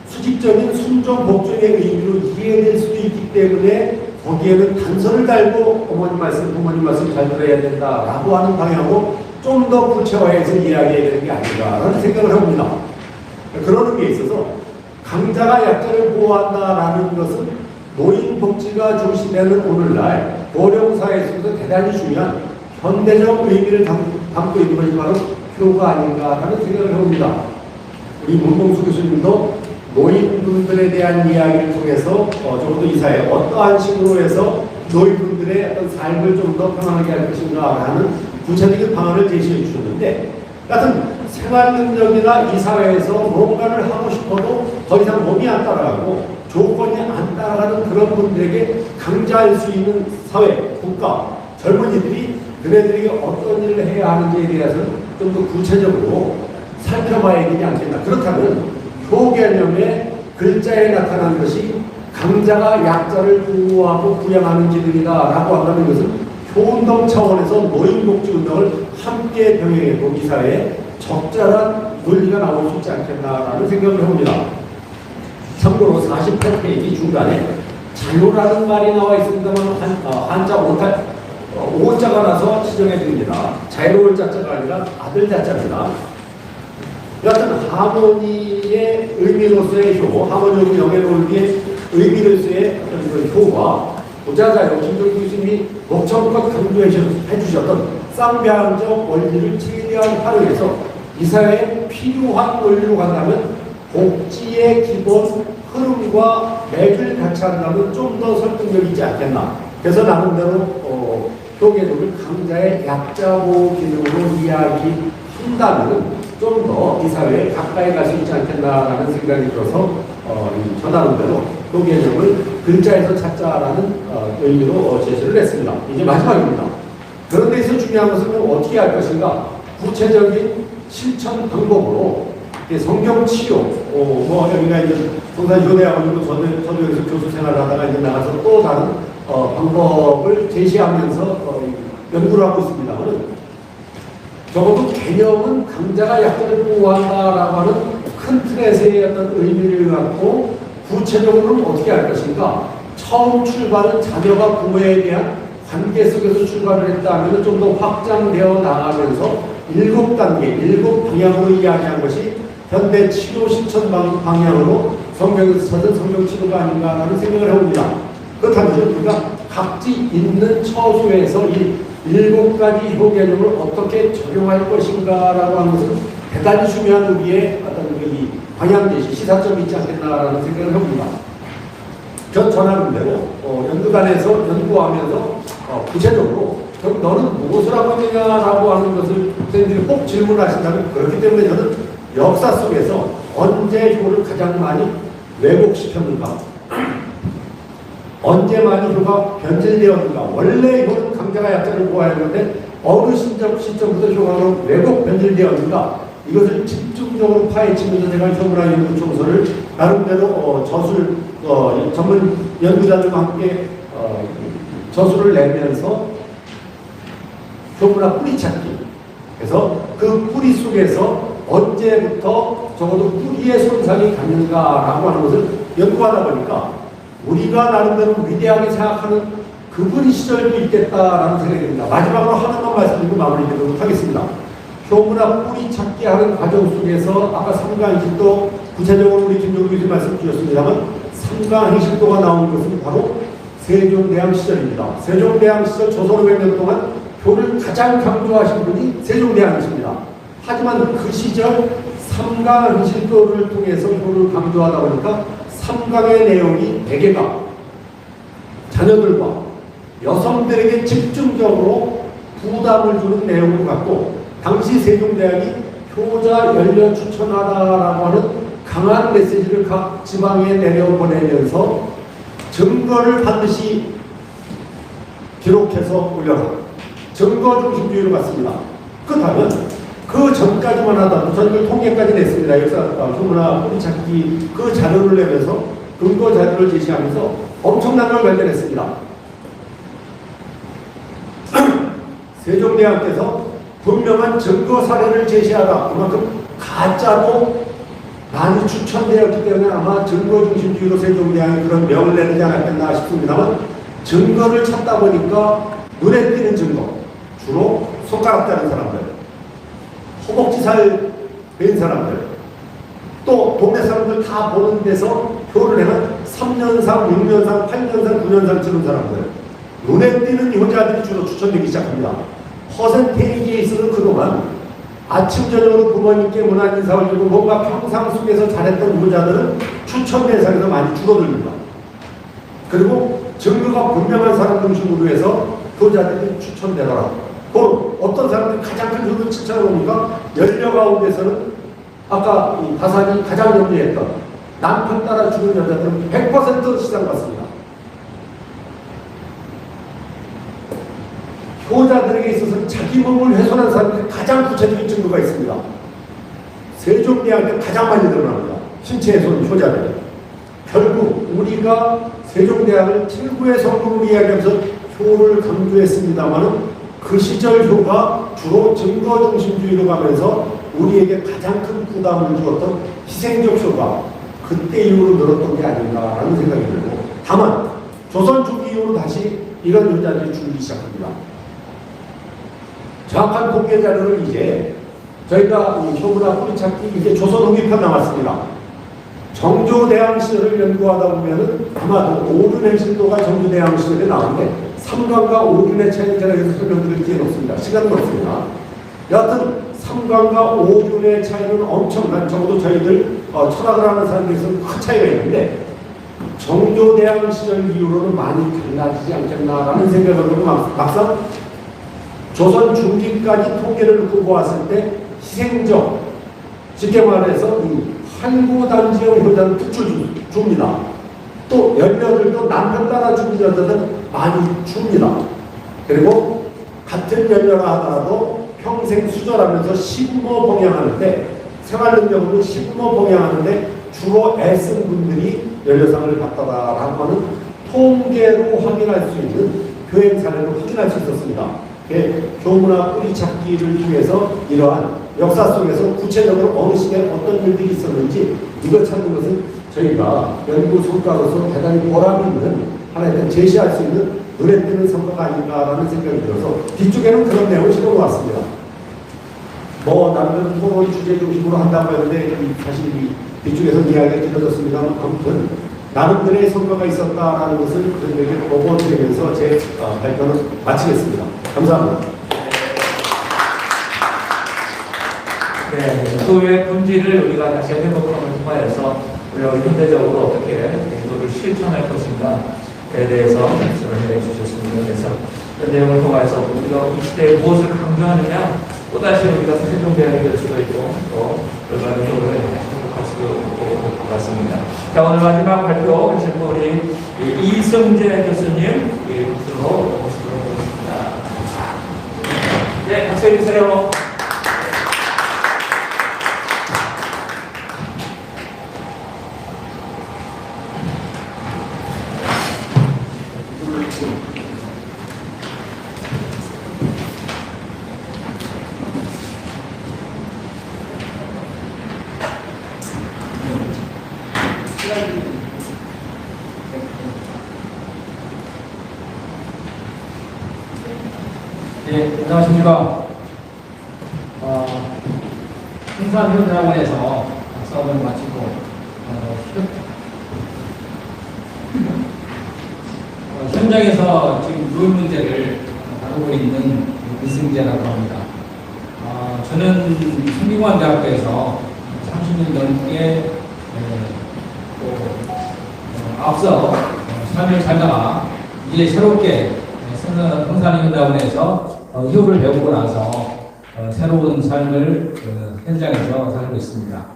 수직적인 순종 복종의 의미로 이해될 수도 있기 때문에 거기에는 단서를 달고 어머님 말씀, 부모님 말씀 잘 들어야 된다라고 하는 방향으로 좀 더 구체화해서 이야기해야 되는 게 아닌가라는 생각을 해봅니다. 그런 의미에 있어서 강자가 약자를 보호한다라는 것은 노인복지가 중시되는 오늘날 고령사회 속에서 대단히 중요한 현대적 의미를 담고 있는 것이 바로 효가 아닌가라는 생각을 해봅니다. 우리 문봉수 교수님도 노인분들에 대한 이야기를 통해서 적어도 이 사회에 어떠한 식으로 해서 노인분들의 어떤 삶을 좀 더 편안하게 할 것인가라는 구체적인 방안을 제시해 주셨는데 같은 생활 능력이나 이 사회에서 뭔가를 하고 싶어도 더 이상 몸이 안 따라가고 조건이 안 따라가는 그런 분들에게 강자할 수 있는 사회, 국가, 젊은이들이 그네들에게 어떤 일을 해야 하는지에 대해서는 좀 더 구체적으로 살펴봐야 되지 않겠나. 그렇다면 효개념의 글자에 나타난 것이 강자가 약자를 보호하고 부양하는 지들이다라고 한다면 이것은 효운동 차원에서 노인복지운동을 함께 병행해도 이 사회에 적절한 논리가 나올 수 있지 않겠나라는 생각을 해봅니다. 참고로 48페이지 중간에 자유라는 말이 나와 있습니다만 한자 오자가 나서 지정해 줍니다. 자유로울 자자가 아니라 아들 자자입니다. 여하튼 하모니의 의미로서의 효, 하모니의 영예놀기의 의미로서의 어떤 그 효과, 보자자요, 김종국 교수님이 목청껏 강조해 주셨던 쌍배한적 원리를 최대한 활용해서 이 사회에 필요한 원리로 간다면 복지의 기본 흐름과 맥을 같이 한다면 좀 더 설득력이 있지 않겠나. 그래서 나름대로 효개념을 강자의 약자 보호 기능으로 이야기한다면 좀 더 이 사회에 가까이 갈 수 있지 않겠나라는 생각이 들어서 저 나름대로 효개념을 글자에서 찾자라는 의미로 제시를 했습니다. 이제 마지막입니다. 그런 데서 중요한 것은 어떻게 할 것인가. 구체적인 실천 방법으로 성경 치유, 여기가 이제 성산효대학원이고 저도에서 교수 생활을 하다가 이제 나가서 또 다른 방법을 제시하면서 연구를 하고 있습니다만 적어도 개념은 강자가 약자를 보호한다라고 하는 큰 틀에서의 어떤 의미를 갖고 구체적으로는 어떻게 할 것인가. 처음 출발은 자녀가 부모에 대한 관계 속에서 출발을 했다면 좀 더 확장되어 나가면서 7단계, 7방향으로 이야기한 것이 현대 치료 실천 방향으로 성경에서 찾은 성경 치료가 아닌가라는 생각을 해봅니다. 그렇다면 우리가 각지 있는 처소에서 이 7가지 효개념을 어떻게 적용할 것인가라고 하는 것은 대단히 중요한 우리의 어떤 이 방향 제시, 시사점이 있지 않겠나라는 생각을 해봅니다. 전하는 대로 연구단에서 연구하면서 구체적으로 그럼 너는 무엇을 하고 있느냐라고 하는 것을 선생님들이 꼭 질문하신다면 그렇기 때문에 저는 역사 속에서 언제 효를 가장 많이 왜곡시켰는가, 언제 많이 효가 변질되었는가. 원래 효는 강자가 약자를 보호하였는데 어느 시점부터 효가 왜곡 변질되었는가. 이것을 집중적으로 파헤치면서 제가 효문화 연구총서를 나름대로 전문 연구자들과 함께 저술을 내면서 효문학 뿌리 찾기. 그래서 그 뿌리 속에서 언제부터 적어도 뿌리의 손상이 갔는가라고 하는 것을 연구하다 보니까 우리가 나름대로 위대하게 생각하는 그 뿌리 시절도 있겠다라는 생각이 듭니다. 마지막으로 하나만 말씀드리고 마무리하도록 하겠습니다. 효문학 뿌리 찾기 하는 과정 속에서 아까 삼강행실도 구체적으로 우리 김종국 교수님 말씀 주셨습니다만 삼강행실도가 나온 것은 바로 세종대왕 시절입니다. 세종대왕 시절 조선 500년 동안 효를 가장 강조하신 분이 세종대왕이십니다. 하지만 그 시절 삼강행실도를 통해서 효를 강조하다 보니까 삼강의 내용이 대개가 자녀들과 여성들에게 집중적으로 부담을 주는 내용을 갖고 당시 세종대왕이 효자 연려 추천하라라고 하는 강한 메시지를 각 지방에 내려보내면서 증거를 반드시 기록해서 올려라. 증거 중심주의를 갖습니다. 그렇다면 그 전까지만 하더라도 저희들 통계까지 냈습니다. 역사 효문학 뿌리 찾기 그 자료를 내면서 근거 자료를 제시하면서 엄청난 걸 발견했습니다. 세종대왕께서 분명한 증거 사례를 제시하라. 그만큼 가짜도 많이 추천되었기 때문에 아마 증거 중심주의로 세종대왕이 그런 명을 내리지 않았겠나 싶습니다만 증거를 찾다 보니까 눈에 띄는 증거 주로 손가락 자른 사람들, 허벅지 살 뺀 사람들, 또 동네 사람들 다 보는 데서 효를 내면 3년상, 6년상, 8년상, 9년상 치는 사람들, 눈에 띄는 효자들이 주로 추천되기 시작합니다. 퍼센테이지에 있어서 그동안 아침 저녁으로 부모님께 문안 인사 올리고 뭔가 평상 속에서 잘했던 효자들은 추천 대상에서 많이 줄어듭니다. 그리고 증거가 분명한 사람 중심으로 해서 효자들이 추천되더라. 그 어떤 사람들이 가장 큰 효를 추천해보니까 연려 가운데서는 아까 이 다산이 가장 염려했던 남편 따라 죽은 여자들은 100% 시상받습니다. 효자들에게 있어서 자기 몸을 훼손한 사람들이 가장 구체적인 증거가 있습니다. 세종대왕한테 가장 많이 드러납니다. 신체 훼손 효자들. 결국 우리가 세종대왕을 최고의 성공으로 이야기하면서 효를 강조했습니다만 그 시절 효가 주로 증거 중심주의로 가면서 우리에게 가장 큰 부담을 주었던 희생적 효가 그때 이후로 늘었던 게 아닌가라는 생각이 들고 다만 조선 중기 이후로 다시 이런 효자들이 줄기 시작합니다. 정확한 통계 자료를 이제 저희가 효문학 뿌리 찾기 이제 조선 후기편 남았습니다. 정조대왕 시절을 연구하다 보면은 아마도 오륜행실도가 정조대왕 시절에 나오는데 삼강과 오륜의 차이는 제가 여기서 설명드릴 기회는 없습니다. 시간은 없습니다. 여하튼 삼강과 오륜의 차이는 엄청난 적어도 저희들 철학을 하는 사람들에서는 큰 차이가 있는데 정조대왕 시절 이후로는 많이 달라지지 않겠나라는 생각을 하고 막상 조선 중기까지 통계를 놓고 보았을 때 희생적, 쉽게 말해서 이 할구단지형 효자는 툭줄 줍니다. 또 연녀들도 남편 따라 죽은 여자들은 많이 줍니다. 그리고 같은 연녀라 하더라도 평생 수절하면서 시부모 봉양하는데 생활능력으로 시부모 봉양하는데 주로 애쓴 분들이 연녀상을 받더라라고 하는 통계로 확인할 수 있는 교행 사례로 확인할 수 있었습니다. 효문학 뿌리 찾기를 통해서 이러한 역사 속에서 구체적으로 어느 시기에 어떤 일들이 있었는지 이걸 찾는 것은 저희가 연구 성과로서 대단히 보람 있는 하나의 제시할 수 있는 눈에 띄는 성과가 아닌가라는 생각이 들어서 뒤쪽에는 그런 내용을 실어놓았습니다. 나름대로 토론 주제 중심으로 한다고 했는데 사실 이 뒤쪽에서 이야기가 길어졌습니다만 아무튼 나름대로의 성과가 있었다라는 것을 그들에게 보고드리면서 제 발표는 마치겠습니다. 감사합니다. 네, 효의 본질을 우리가 다시 회복함을 통하여서 우리가 현대적으로 어떻게 행동을 실천할 것인가에 대해서 말씀을 해주셨습니다. 그래서 그 내용을 통해서 우리가 이 시대에 무엇을 강조하느냐 또다시 우리가 세종대왕이 될 수도 있고 또 얼마나 효를 행복할 수도 있을 것 같습니다. 자, 오늘 마지막 발표하실 분 우리 이승재 교수님 것으로 모시도록 하겠습니다. 네, 박수 해주세요. 네, 안녕하십니까. 흥산현대학원에서 수업을 마치고 현장에서 지금 노인 문제를 다루고 있는 이승재라고 합니다. 저는 성균관대학교에서 30년 넘게 앞서 삶을 살다가 이제 새롭게 흥산현대학원에서 휴를 배우고 나서 새로운 삶을 현장에서 살고 있습니다.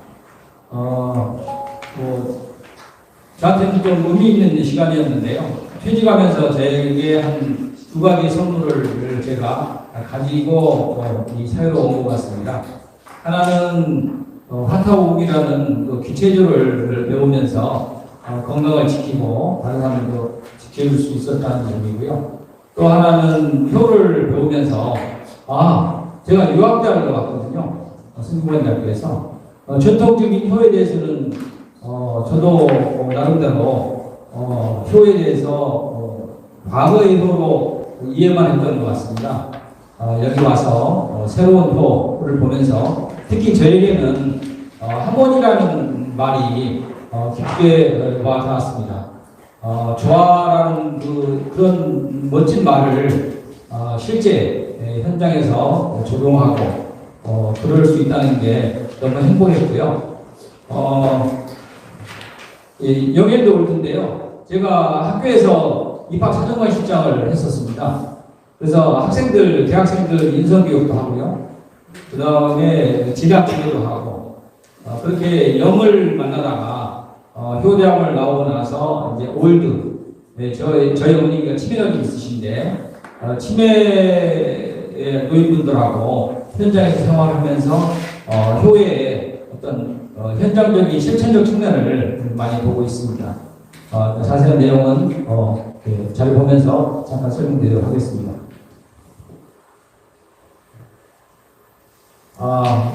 저한테는 좀 의미 있는 시간이었는데요. 퇴직하면서 저에게 한 두 가지 선물을 제가 가지고 이 사회로 온 것 같습니다. 하나는 화타옥이라는 기체조를 배우면서 건강을 지키고 다른 사람도 지켜줄 수 있었다는 점이고요. 또 하나는 효를 배우면서 제가 유학대학을 갔거든요. 성균관대학교에서 전통적인 효에 대해서는 저도 나름대로 효에 대해서 과거의 효로 이해만 했던 것 같습니다. 여기 와서 새로운 효를 보면서 특히 저에게는 학원이라는 말이 깊게 와닿았습니다. 조화라는 그런 멋진 말을 실제 현장에서 적용하고 그럴 수 있다는 게 너무 행복했고요. 영예도 올 텐데요. 제가 학교에서 입학 사정관 실장을 했었습니다. 그래서 학생들, 대학생들 인성교육도 하고요. 그 다음에 진학 지도도 하고 그렇게 영을 만나다가 효대학을 나오고 나서 이제 올드, 저희 어머니가 치매가 있으신데 치매 노인분들하고 현장에서 생활하면서 효의 어떤 현장적인 실천적 측면을 많이 보고 있습니다. 자세한 내용은 잘 보면서 잠깐 설명드리도록 하겠습니다.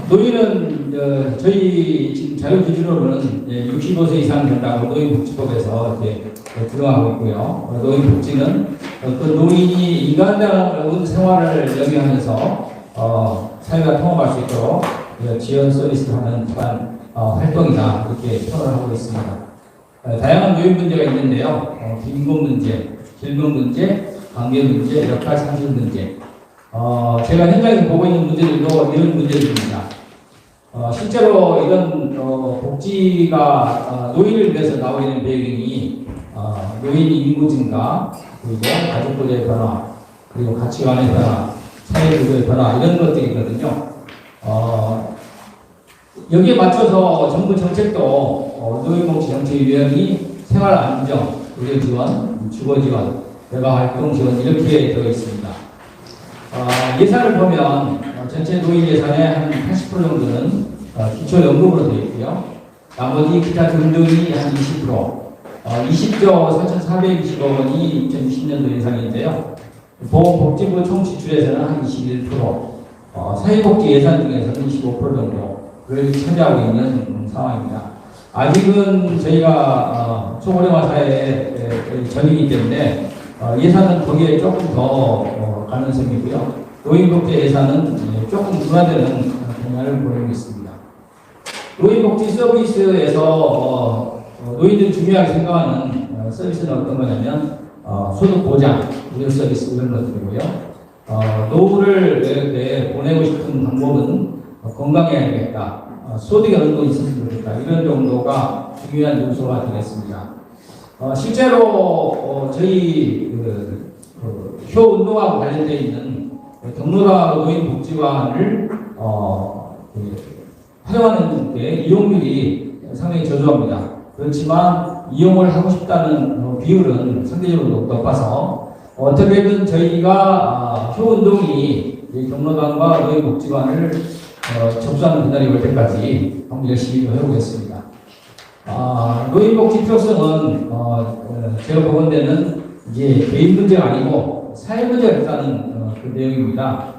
노인은 저희 지금 자료 기준으로는 65세 이상 된다고 노인복지법에서 이렇게 규정하고 있고요. 노인복지는 그 노인이 인간다운 생활을 영위하면서 사회가 통합할 수 있도록 지원 서비스를 하는 기반 활동이다 이렇게 표현을 하고 있습니다. 다양한 노인 문제가 있는데요. 빈곤 문제, 질병 문제, 관계 문제, 역할 상실 문제. 제가 현장에서 보고 있는 문제들도 이런 문제들입니다. 실제로 이런 복지가 노인을 위해서 나와 있는 배경이 노인 인구 증가, 그리고 가족구조의 변화, 그리고 가치관의 변화, 사회구조의 변화 이런 것들이거든요. 여기에 맞춰서 정부 정책도 노인복지 정책위원회 생활 안정, 의료 지원, 주거 지원, 외가 활동 지원 이렇게 되어 있습니다. 예산을 보면 전체 노인 예산의 한 80% 정도는 기초연금으로 되어 있고요. 나머지 기타 등등이 한 20%, 20조 4,420억 원이 2020년도 예산인데요. 보건복지부 총 지출에서는 한 21%, 사회복지 예산 중에서는 25% 정도를 차지하고 있는 상황입니다. 아직은 저희가 초고령화 사회의 전이기 때문에 예산은 거기에 조금 더 가능성이고요. 노인복지 예산은 조금 둔화되는 경향을 보이고 있습니다. 노인복지 서비스에서 노인들이 중요하게 생각하는 서비스는 어떤 거냐면 소득 보장, 의료 서비스 이런 것들이고요. 노후를 보내고 싶은 방법은 건강해야겠다. 소득이 어느 정도 있었으면 좋겠다. 이런 정도가 중요한 요소가 되겠습니다. 실제로 저희 효 운동하고 관련되어 있는 경로당 노인복지관을 활용하는 데 이용률이 상당히 저조합니다. 그렇지만 이용을 하고 싶다는 비율은 상대적으로 높아서 어떻게든 저희가 효 운동이 경로당과 노인복지관을 접수하는 그날이 올 때까지 한번 열심히 해보겠습니다. 노인복지 필요성은 제가 보건대는 이제 개인 문제가 아니고 사회 문제가 있다는 그 내용입니다.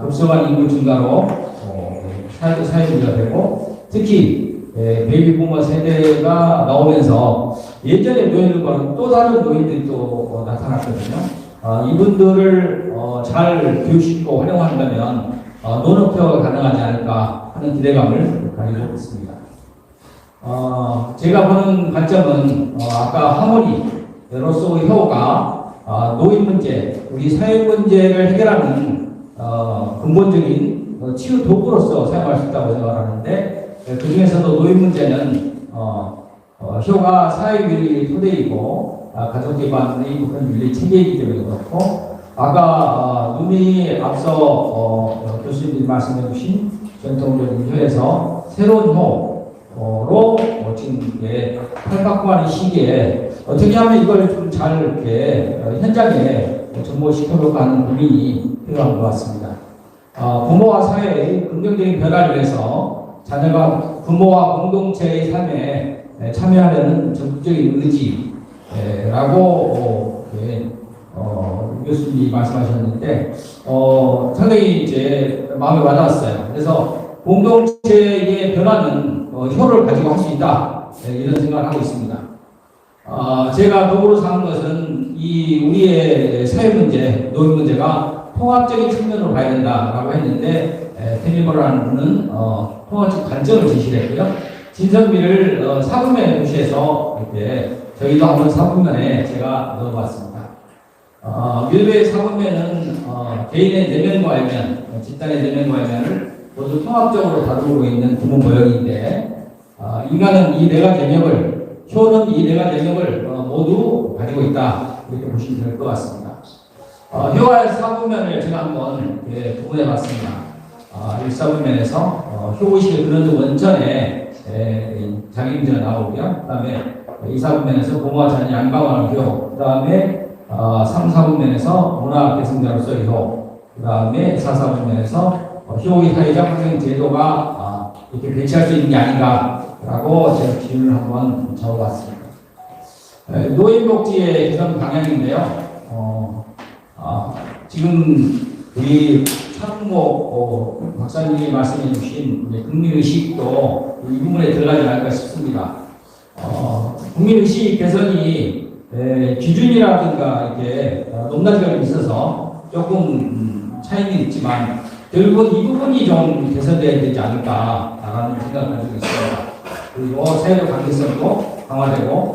급속한 인구 증가로 사회 문제가 되고 특히 베이비 부머 세대가 나오면서 예전의 노인들과는 또 다른 노인들이 또 나타났거든요. 이분들을 잘 교육시키고 활용한다면 논업표가 가능하지 않을까 하는 기대감을 가지고 있습니다. 제가 보는 관점은 아까 하모니로서의 효가 노인 문제, 우리 사회 문제를 해결하는 근본적인 치유 도구로서 사용할 수 있다고 생각하는데 그 중에서도 노인 문제는 효가 사회윤리 토대이고 가족 기반의 그런 윤리 체계이기 때문에 그렇고 아까 눈이 앞서 교수님들이 말씀해 주신 전통적인 효에서 새로운 효로 지금 탈바꿈하는 시기에 어떻게 하면 이걸 좀 잘 이렇게 현장에 접목시켜볼까 하는 고민이 필요한 것 같습니다. 부모와 사회의 긍정적인 변화를 위해서 자녀가 부모와 공동체의 삶에 참여하려는 적극적인 의지라고 교수님이 말씀하셨는데 상당히 이제 마음에 와닿았어요. 그래서 공동체의 변화는 효를 가지고 할 수 있다 이런 생각을 하고 있습니다. 제가 도구로 삼은 것은 이 우리의 사회 문제, 노인 문제가 통합적인 측면으로 봐야 된다라고 했는데 테니버라는 분은 통합적 관점을 제시를 했고요. 진선미를 사분면에 표시해서 이렇게 저희도 한번 사분면에 제가 넣어봤습니다. 밀배의 사분면은 개인의 내면과 외면, 집단의 내면과 외면을 모두 통합적으로 다루고 있는 부모 모형인데 인간은 이 네 가지 영역을, 효는 이 네 가지 영역을 모두 가지고 있다 이렇게 보시면 될 것 같습니다. 효와의 사분면을 제가 한번 구분해 봤습니다. 1사분면에서 효의식의 근원적 원천에 자기문제가 나오고요. 그 다음에 2사분면에서 부모와 자녀 양방하는 효, 그 다음에 3사분면에서 문화 계승자로서의 효, 그 다음에 4사분면에서 효의 사회적 환경 제도가 이렇게 배치할 수 있는 게 아닌가라고 제가 기준을 한번 적어봤습니다. 노인복지의 개선 방향인데요. 지금 우리 차은목 박사님이 말씀해 주신 국민의식도 이 부분에 들어가지 않을까 싶습니다. 국민의식 개선이 기준이라든가 이렇게 높낮이가 좀 있어서 조금 차이는 있지만 결국은 이 부분이 좀 개선되어야 되지 않을까라는 생각을 가지고 있습니다. 그리고 사회적 관계성도 강화되고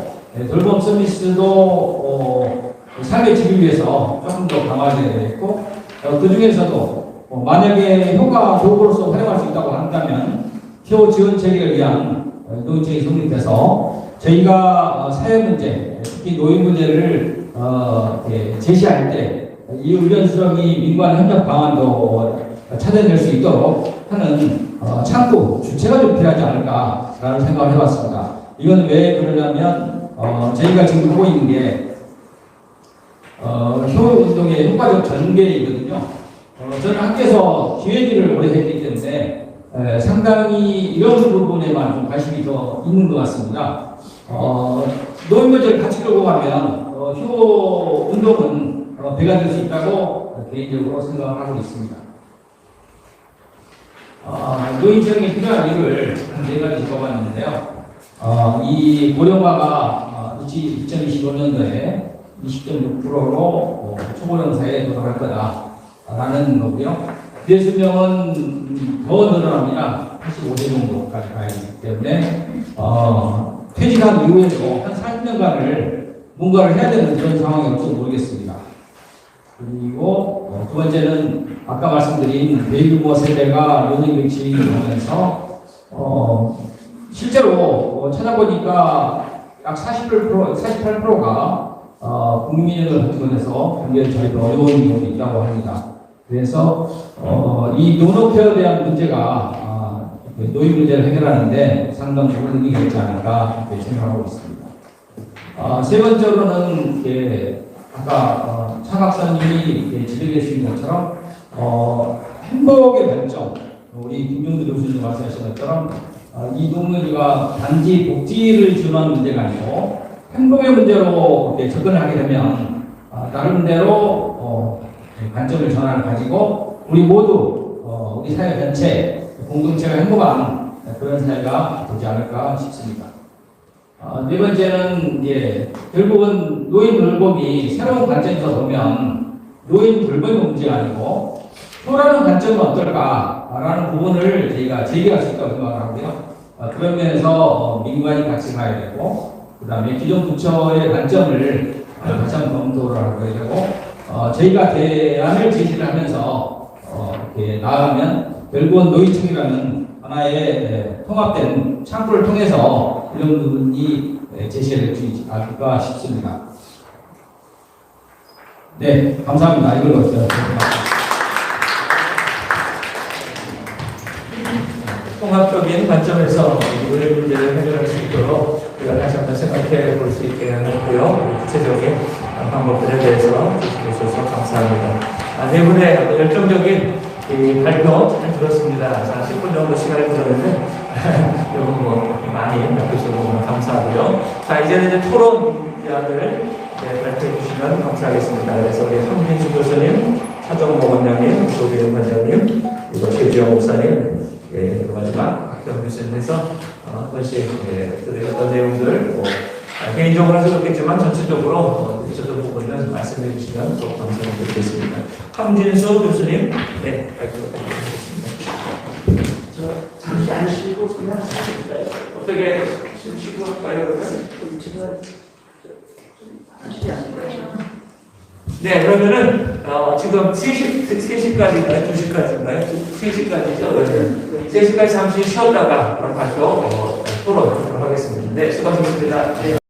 돌봄 서비스도 삶의 질을 위해서 조금 더 강화되어야 되겠고 그 중에서도 만약에 효과 도구로서 활용할 수 있다고 한다면 효 지원 체계를 위한 노인청이 성립돼서 저희가 사회 문제, 특히 노인 문제를 제시할 때 이 의견 수렴이 민관 협력 방안도 찾아낼 수 있도록 하는 창구, 주체가 좀 필요하지 않을까라는 생각을 해봤습니다. 이건 왜 그러냐면 저희가 지금 하고 있는 게 효운동의 효과적 전개이거든요. 저는 학교에서 기획일을 오래 했기 때문에 상당히 이런 부분에만 좀 관심이 더 있는 것 같습니다. 노인 문제를 같이 끌고 가면 효 운동은 배가 될 수 있다고 개인적으로 생각을 하고 있습니다. 노인청에 필요한 일을 한 네 가지 적어봤는데요. 이 고령화가 2025년도에 20.6%로 초고령 사회에 도달할 거다라는 거고요. 기대 수명은 더 늘어납니다. 85세 정도까지 가야 되기 때문에 퇴직한 이후에도 한 40년간을 뭔가를 해야 되는 그런 상황이 올지 모르겠습니다. 그리고 두 번째는 아까 말씀드린 베이비부머 세대가 노령 백신이 오면서 실제로 찾아보니까 약 48%가 국민연금 같은 곳에서 연결 처리가 어려운 경우도 있다고 합니다. 그래서 이 노노케어에 대한 문제가 노인 문제를 해결하는데 상당 부분 의미가 있지 않을까 이렇게 생각하고 있습니다. 세 번째로는 아까 차 박사님이 지적해 주신 것처럼 행복의 발전, 우리 김용두 교수님 말씀하신 것처럼 이 노무현이가 단지 복지를 지원하는 문제가 아니고 행복의 문제로 접근을 하게 되면 나름대로 관점을 전환을 가지고 우리 모두 우리 사회 전체 공동체가 행복한 그런 사회가 되지 않을까 싶습니다. 네 번째는 결국은 노인 돌봄이 새로운 관점에서 보면 노인 돌봄 문제가 아니고 효라는 관점은 어떨까라는 부분을 저희가 제기할 수 있다고 생각하고요. 그런 면에서 민관이 같이 가야 되고, 그 다음에 기존 부처의 관점을 다시 한번 검토를 하고 되고, 저희가 대안을 제시를 하면서 이렇게 나아가면 결국은 노인청이라는 하나의 통합된 창구를 통해서 이런 부분이 제시를 주지 않을까 싶습니다. 네, 감사합니다. 이걸로 통합적인 관점에서 노인 문제를 해결할 수 있도록 우리가 다시 한번 생각해 볼 수 있게 하고요. 구체적인 방법들에 대해서 제시해 주셔서 감사합니다. 네 분의 열정적인 발표 잘 들었습니다. 10분 정도 시간을 들었는데 여러분 많이 바꾸셔서 감사하고요. 자, 이제는 이제 토론 대안을 발표해 주시면 감사하겠습니다. 그래서 우리 황민수 교수님, 차정모 원장님, 조기현 원장님, 그리고 최주영 목사님, 마지막 박경 교수님에서 한 번씩 어떤 내용들 개인적으로 해서 그렇겠지만 전체적으로 있었던 부분을 말씀해 주시면 더 감사드리겠습니다. 함진수 교수님, 발표 부탁드리겠습니다. 잠시 안 쉬고 그냥 하실까요? 어떻게 쉬고 할까요? 제가 하시지 않을까요? 네, 그러면은 지금 3시까지인가요? 2시까지인가요? 3시까지죠? 3시까지 잠시 쉬었다가 그럼 발표 토론을 하겠습니다. 네, 수고하셨습니다. 네.